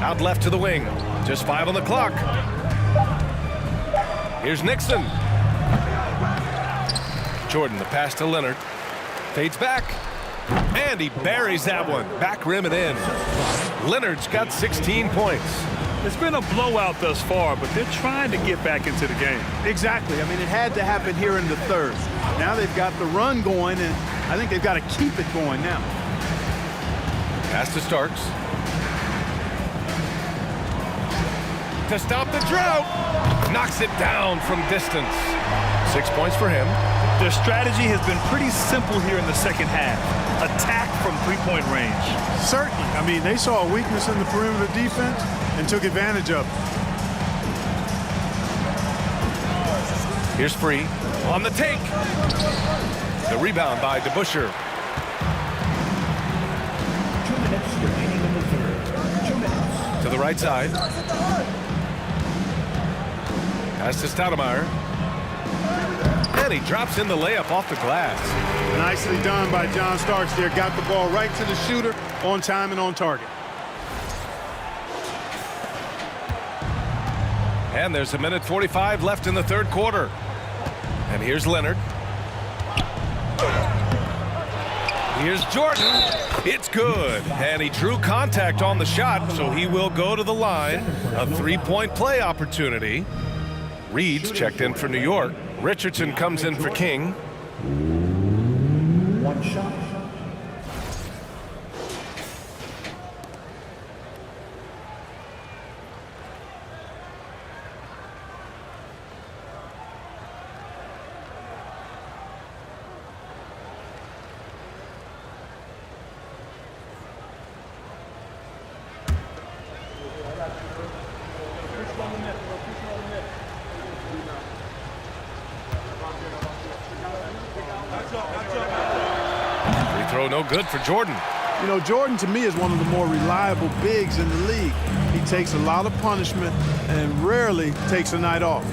A: Out left to the wing. Just 5 on the clock. Here's Nixon. Jordan, the pass to Leonard. Fades back. And he buries that one. Back rim and in. Leonard's got 16 points.
B: It's been a blowout thus far, but they're trying to get back into the game.
F: Exactly. I mean, it had to happen here in the third. Now they've got the run going, and I think they've got to keep it going now.
A: Pass to Starks. To stop the drought. Knocks it down from distance. 6 points for him.
B: Their strategy has been pretty simple here in the second half. Attack from three-point range.
F: Certainly. I mean, they saw a weakness in the perimeter defense and took advantage of it.
A: Here's Free on the take. The rebound by DeBusschere.
D: 2 minutes remaining in the third. 2 minutes.
A: To the right side. Pass to Stoudemire. And he drops in the layup off the glass.
F: Nicely done by John Starks there. Got the ball right to the shooter on time and on target.
A: And there's 1:45 left in the third quarter. And here's Leonard. Here's Jordan. It's good. And he drew contact on the shot, so he will go to the line. A 3-point play opportunity. Reed's checked in for New York. Richardson comes in for King.
D: 1 shot.
A: Free throw no good for Jordan.
F: You know, Jordan to me is one of the more reliable bigs in the league. He takes a lot of punishment and rarely takes a night off.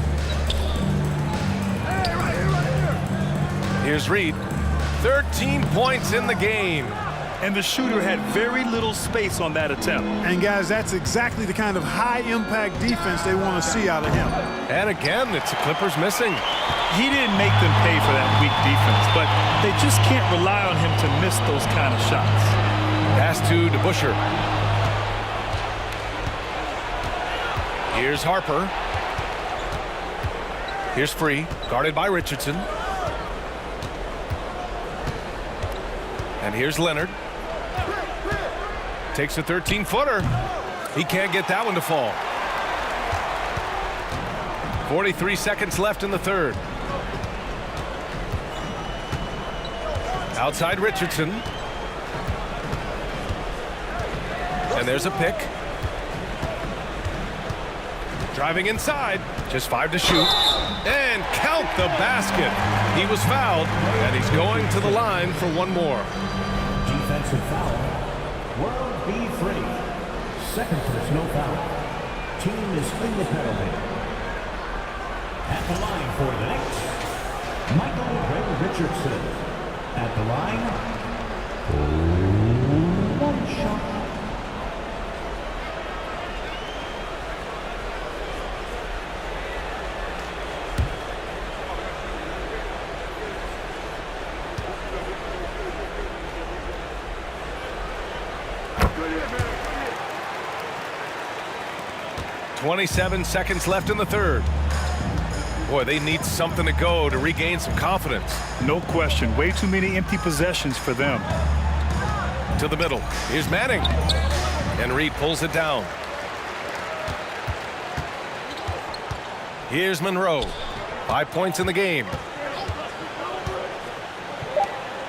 E: Hey, right here.
A: Here's Reed. 13 points in the game.
B: And the shooter had very little space on that attempt.
F: And guys, that's exactly the kind of high-impact defense they want to see out of him.
A: And again, it's the Clippers missing.
B: He didn't make them pay for that weak defense, but they just can't rely on him to miss those kind of shots.
A: Pass to DeBusschere. Here's Harper. Here's Free, guarded by Richardson. And here's Leonard. Takes a 13-footer. He can't get that one to fall. 43 seconds left in the third. Outside Richardson. And there's a pick. Driving inside. Just 5 to shoot. And count the basket. He was fouled, and he's going to the line for one more.
D: Defensive foul. World B3. Second personal foul. Team is in the penalty. At the line for the Knicks, Michael Ray Richardson. At the line, one shot.
E: Good here, man.
A: 27 seconds left in the third. Boy, they need something to go to regain some confidence.
B: No question. Way too many empty possessions for them.
A: To the middle. Here's Manning. And Reed pulls it down. Here's Monroe. 5 points in the game.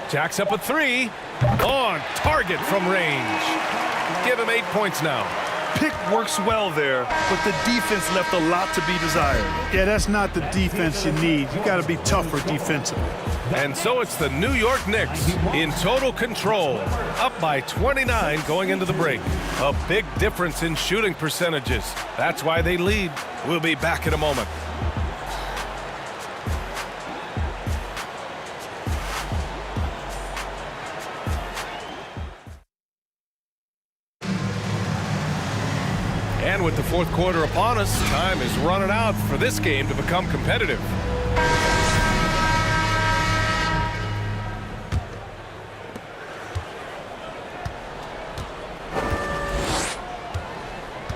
A: Jacks up a three. On target from range. Give him 8 points now.
B: Pick works well there, but the defense left a lot to be desired.
C: Yeah, that's not the defense you need. You got to be tougher defensively.
A: And so it's the New York Knicks in total control, up by 29 going into the break. A big difference in shooting percentages. That's why they lead. We'll be back in a moment. And with the fourth quarter upon us, time is running out for this game to become competitive.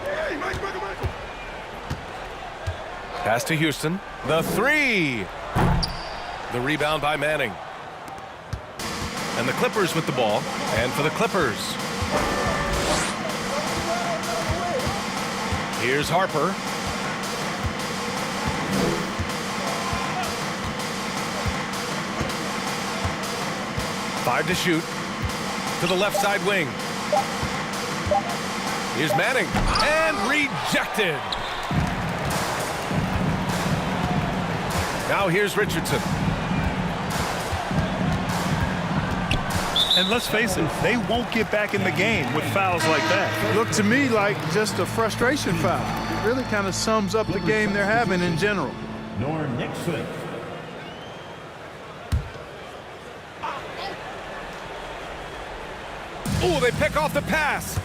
E: Hey, Michael.
A: Pass to Houston. The three. The rebound by Manning. And the Clippers with the ball. And for the Clippers, here's Harper. Five to shoot. To the left side wing. Here's Manning. And rejected. Now here's Richardson.
B: And let's face it, they won't get back in the game with fouls like that.
F: Looked to me like just a frustration foul. It really kind of sums up the game they're having in general.
D: Norm Nixon.
A: Oh, they pick off the pass.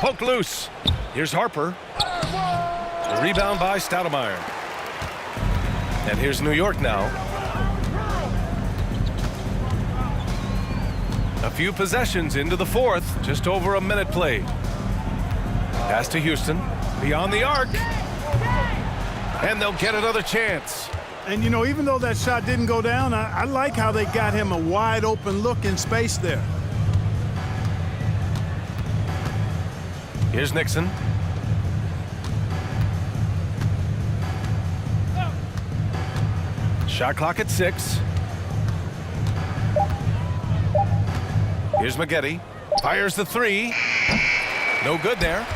A: Poked loose. Here's Harper. A rebound by Stoudemire. And here's New York now. A few possessions into the fourth, just over a minute played. Pass to Houston, beyond the arc. And they'll get another chance.
C: And, you know, even though that shot didn't go down, I like how they got him a wide open look in space there.
A: Here's Nixon. Shot clock at 6. Here's Maggette. Fires the three. No good there.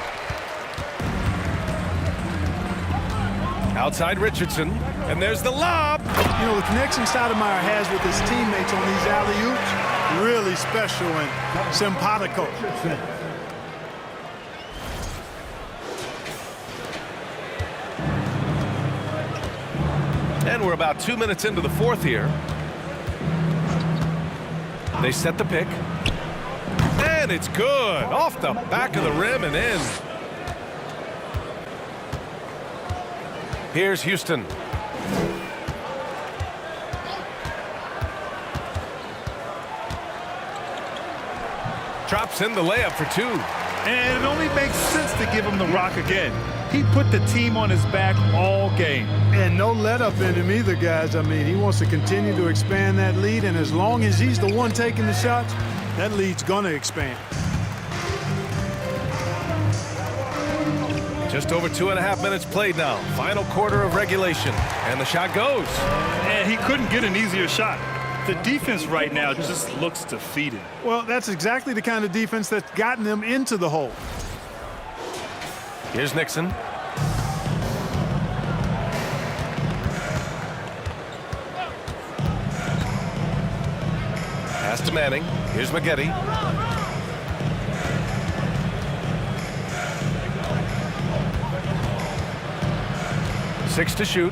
A: Outside Richardson. And there's the lob.
C: You know, the connection Stoudemire has with his teammates on these alley-oops, really special and simpatico.
A: And we're about 2 minutes into the fourth here. They set the pick. And it's good. Off the back of the rim and in. Here's Houston. Drops in the layup for two.
B: And it only makes sense to give him the rock again. He put the team on his back all game.
C: And no let-up in him either, guys. I mean, he wants to continue to expand that lead, and as long as he's the one taking the shots, that lead's going to expand.
A: Just over 2.5 minutes played now. Final quarter of regulation. And the shot goes.
B: And he couldn't get an easier shot. The defense right now just looks defeated.
C: Well, that's exactly the kind of defense that's gotten them into the hole.
A: Here's Nixon. Pass to Manning. Here's Maggette. 6 to shoot.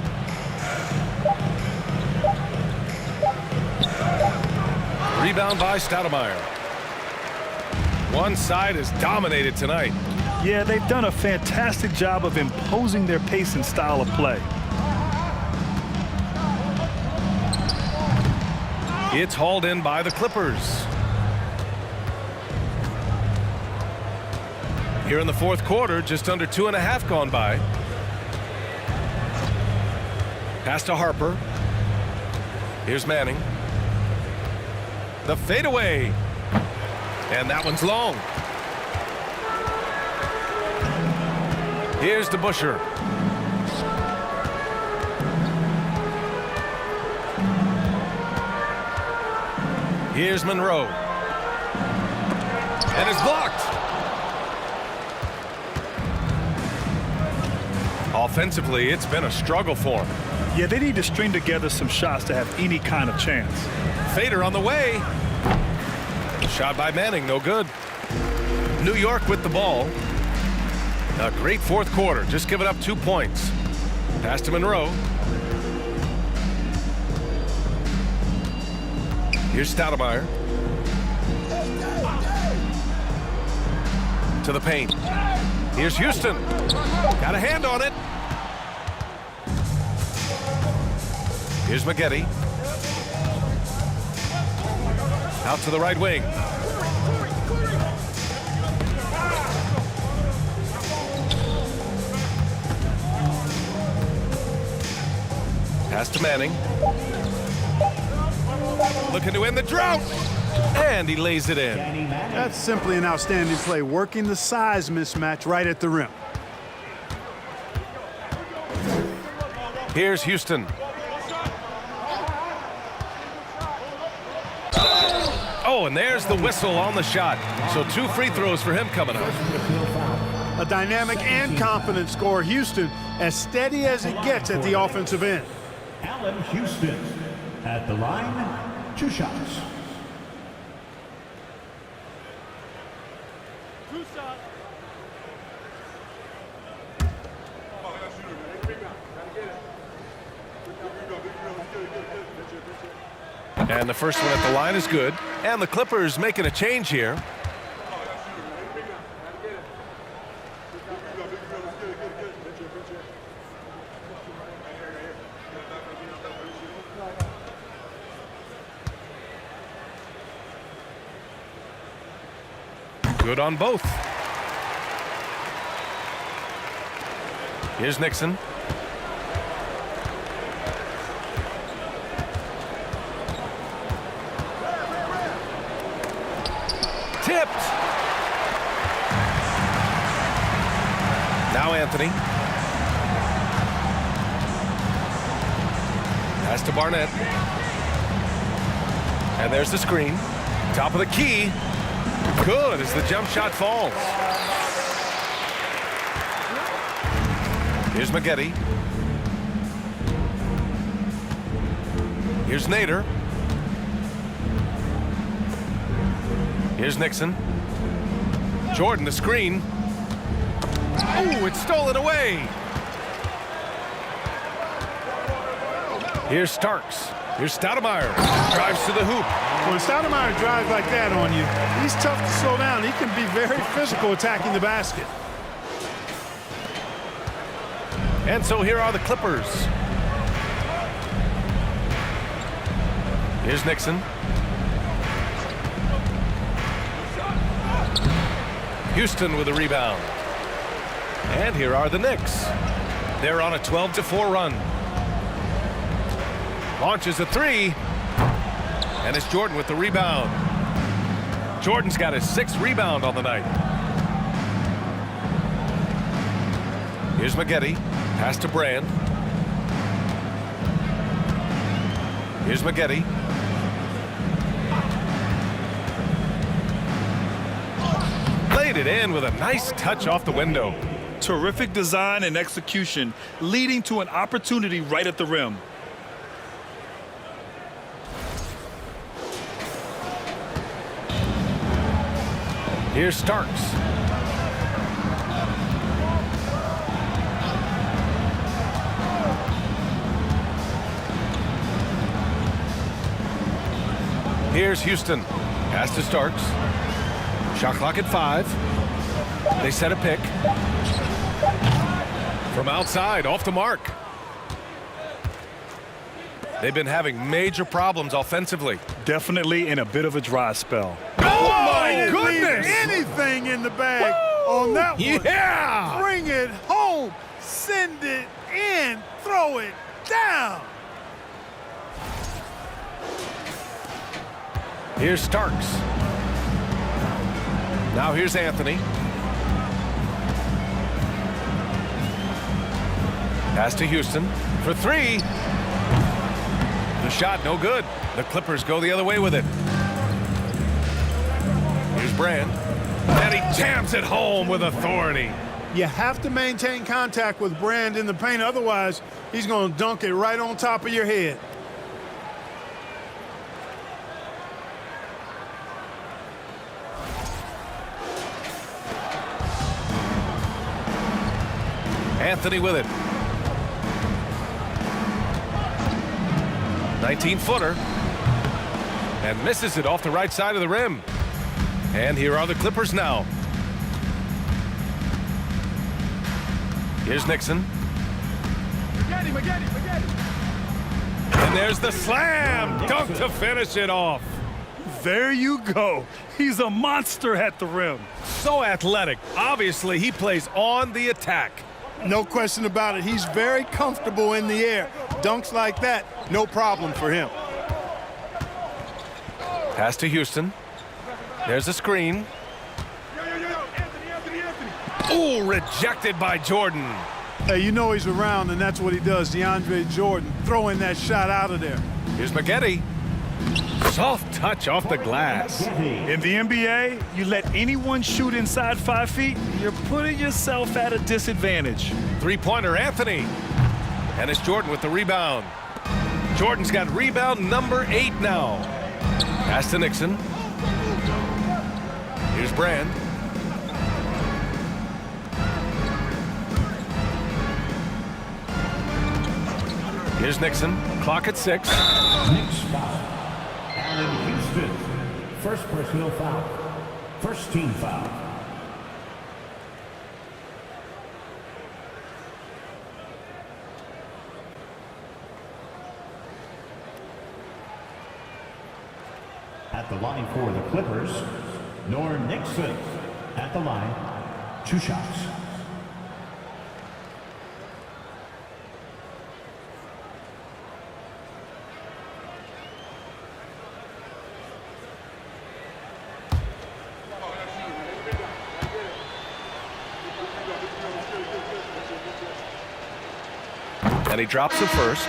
A: Rebound by Stoudemire. One side is dominated tonight.
B: Yeah, they've done a fantastic job of imposing their pace and style of play.
A: It's hauled in by the Clippers. Here in the fourth quarter, just under 2.5 gone by. Pass to Harper. Here's Manning. The fadeaway. And that one's long. Here's DeBusschere. Here's Monroe. And it's blocked. Offensively, it's been a struggle for him.
B: Yeah, they need to string together some shots to have any kind of chance.
A: Fader on the way. Shot by Manning, no good. New York with the ball. A great fourth quarter, just giving up 2 points. Pass to Monroe. Here's Stoudemire. To the paint. Here's Houston. Got a hand on it. Here's Maggette. Out to the right wing. Pass to Manning. Looking to end the drought. And he lays it in.
F: That's simply an outstanding play, working the size mismatch right at the rim.
A: Here's Houston. Oh, and there's the whistle on the shot. So 2 free throws for him coming up.
F: A dynamic and confident scorer, Houston, as steady as it gets at the offensive end.
D: Allen Houston at the line, 2 shots.
A: And the first one at the line is good. And the Clippers making a change here. Good on both. Here's Nixon. Tipped. Now Anthony. Pass to Barnett. And there's the screen. Top of the key. Good as the jump shot falls. Here's Maggette. Here's Nader. Here's Nixon. Jordan, the screen. Oh, it's stolen away. Here's Starks. Here's Stoudemire. Drives to the hoop.
F: When Stoudemire drives like that on you, he's tough to slow down. He can be very physical attacking the basket.
A: And so here are the Clippers. Here's Nixon. Houston with a rebound. And here are the Knicks. They're on a 12-4 run. Launches a 3. And it's Jordan with the rebound. Jordan's got his 6th rebound on the night. Here's Maggette. Pass to Brand. Here's Maggette. Laid it in with a nice touch off the window.
B: Terrific design and execution, leading to an opportunity right at the rim.
A: Here's Starks. Here's Houston. Pass to Starks. Shot clock at 5. They set a pick. From outside, off the mark. They've been having major problems offensively.
B: Definitely in a bit of a dry spell.
A: Oh, my
C: Didn't leave
A: goodness!
C: anything in the bag on that one.
A: Yeah!
C: Bring it home. Send it in. Throw it down.
A: Here's Starks. Now here's Anthony. Pass to Houston for 3. The shot no good. The Clippers go the other way with it. Here's Brand. And he jams it home with authority.
F: You have to maintain contact with Brand in the paint. Otherwise, he's going to dunk it right on top of your head.
A: Anthony with it. 19-footer. And misses it off the right side of the rim. And here are the Clippers now. Here's Nixon. And there's the slam dunk to finish it off.
B: There you go. He's a monster at the rim.
A: So athletic. Obviously, he plays on the attack.
F: No question about it. He's very comfortable in the air. Dunks like that, no problem for him.
A: Pass to Houston. There's a screen. Ooh, rejected by Jordan.
F: Hey, you know he's around, and that's what he does. DeAndre Jordan throwing that shot out of there.
A: Here's McGetty. Soft touch off the glass.
B: In the NBA, you let anyone shoot inside 5 feet, you're putting yourself at a disadvantage.
A: Three-pointer, Anthony. And it's Jordan with the rebound. Jordan's got rebound number 8 now. Pass to Nixon. Here's Brand. Here's Nixon. Clock at 6.
D: Knicks foul. Allen Houston. First personal foul. First team foul. At the line for the Clippers, Norm Nixon. At the line, 2 shots.
A: And he drops the first.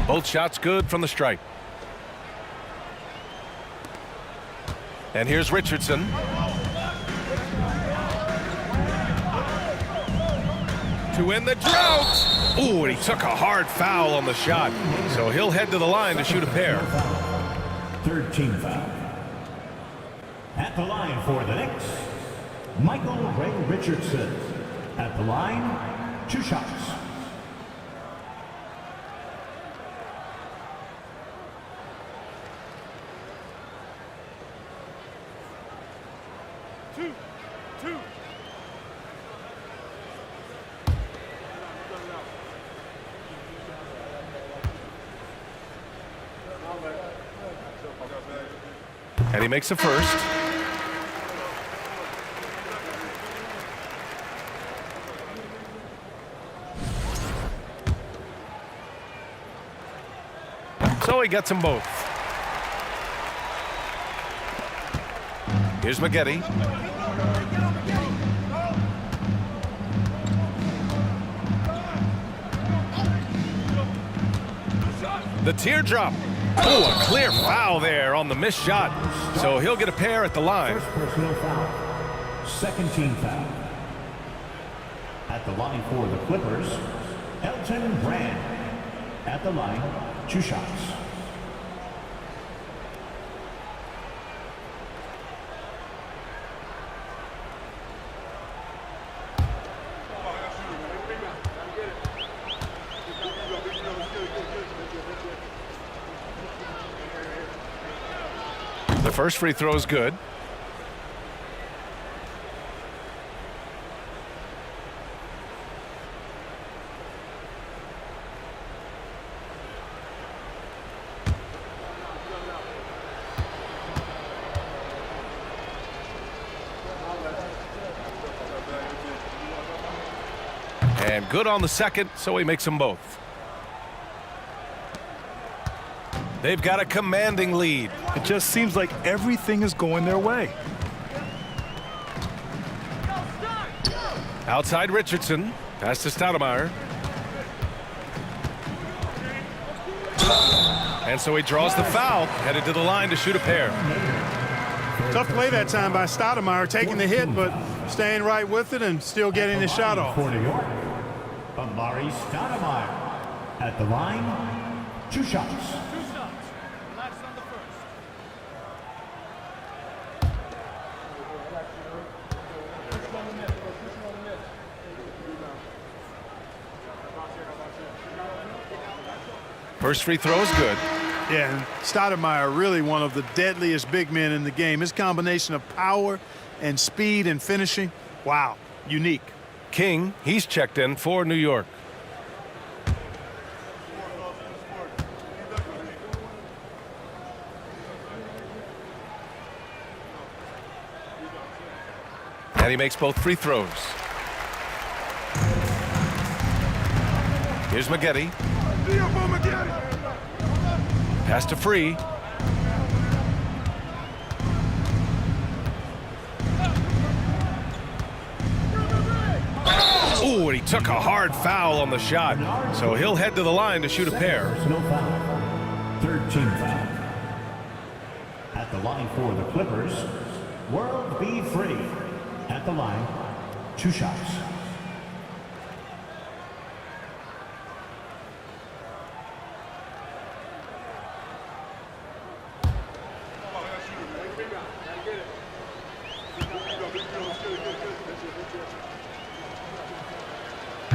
A: Both shots good from the stripe. And here's Richardson. To win the drought. Ooh, and he took a hard foul on the shot. So he'll head to the line to shoot a pair.
D: Third team foul. At the line for the Knicks, Michael Ray Richardson. At the line, 2 shots.
A: And he makes the first. So he gets them both. Here's McGetty. The teardrop. Oh, a clear foul there on the missed shot. So he'll get a pair at the line.
D: First personal foul. Second team foul. At the line for the Clippers, Elton Brand. At the line, 2 shots.
A: The first free throw is good. And good on the second, so he makes them both. They've got a commanding lead.
B: It just seems like everything is going their way.
A: Outside Richardson. Pass to Stoudemire. And so he draws the foul, headed to the line to shoot a pair.
F: Tough play that time by Stoudemire, taking the hit, but staying right with it and still getting the shot off.
D: For New York, Amari Stoudemire. At the line, 2 shots.
A: First free throw is good.
F: Yeah, and Stoudemire really one of the deadliest big men in the game. His combination of power and speed and finishing, wow, unique.
A: King, he's checked in for New York. And he makes both free throws. Here's Maggette. Pass to Free. Ooh, and he took a hard foul on the shot. So he'll head to the line to shoot a pair.
D: Personal foul. 13 foul. At the line for the Clippers, World B. Free. At the line, 2 shots.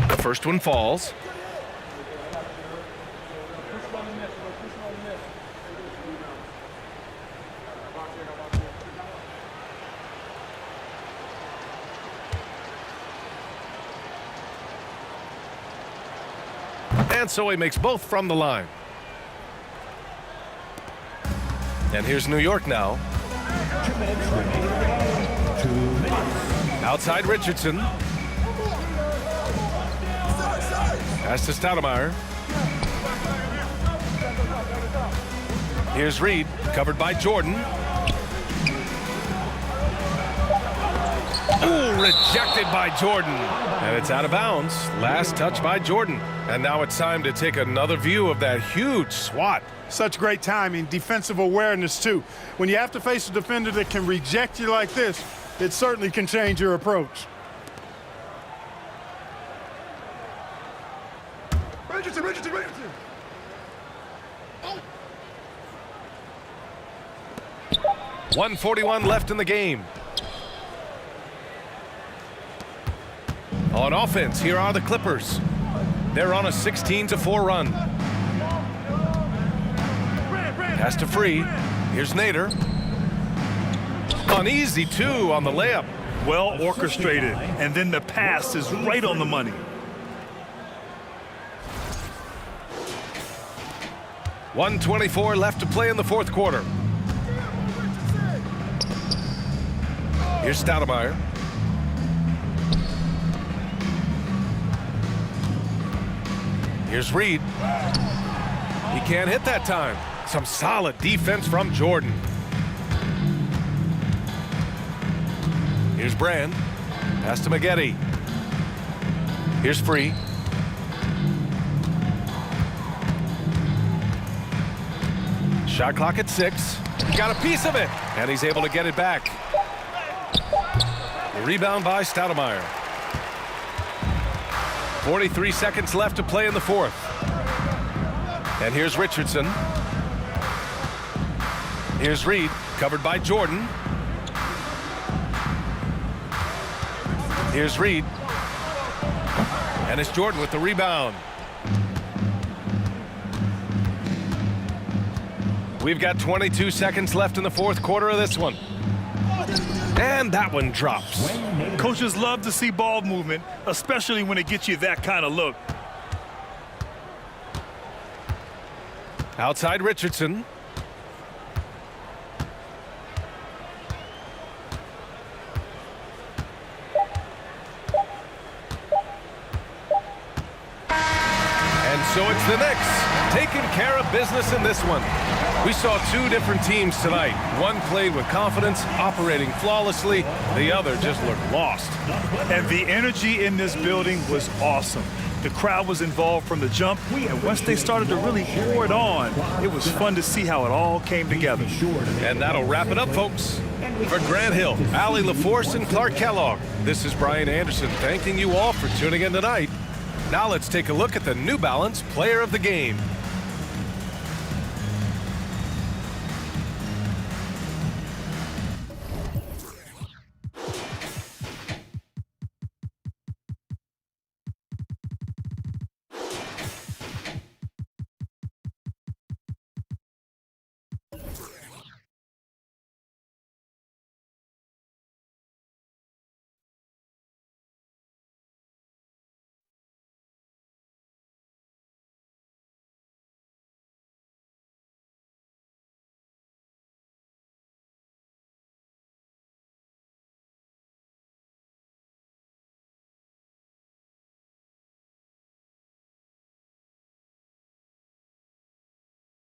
A: The first one falls. And so he makes both from the line. And here's New York now.
D: 2 minutes remaining. 2 minutes.
A: Outside Richardson. Pass to Stoudemire. Here's Reed, covered by Jordan. Ooh, rejected by Jordan. And it's out of bounds. Last touch by Jordan. And now it's time to take another view of that huge swat.
F: Such great timing, defensive awareness too. When you have to face a defender that can reject you like this, it certainly can change your approach.
E: Richardson.
A: 1:41 left in the game. On offense, here are the Clippers. They're on a 16-4 run. Pass to Free. Here's Nader. An easy 2 on the layup.
B: Well orchestrated, and then the pass is right on the money.
A: .124 left to play in the fourth quarter. Here's Stoudemire. Here's Reed. He can't hit that time. Some solid defense from Jordan. Here's Brand. Pass to Maggette. Here's Free. Shot clock at 6. He got a piece of it, and he's able to get it back. The rebound by Stoudemire. 43 seconds left to play in the fourth. And here's Richardson. Here's Reed, covered by Jordan. Here's Reed. And it's Jordan with the rebound. We've got 22 seconds left in the fourth quarter of this one. And that one drops.
B: Coaches love to see ball movement, especially when it gets you that kind of look.
A: Outside Richardson. And so it's the Knicks taking care of business in this one. We saw two different teams tonight. One played with confidence, operating flawlessly. The other just looked lost.
B: And the energy in this building was awesome. The crowd was involved from the jump, and once they started to really pour it on, it was fun to see how it all came together.
A: And that'll wrap it up, folks. For Grant Hill, Allie LaForce, and Clark Kellogg, this is Brian Anderson thanking you all for tuning in tonight. Now let's take a look at the New Balance Player of the Game.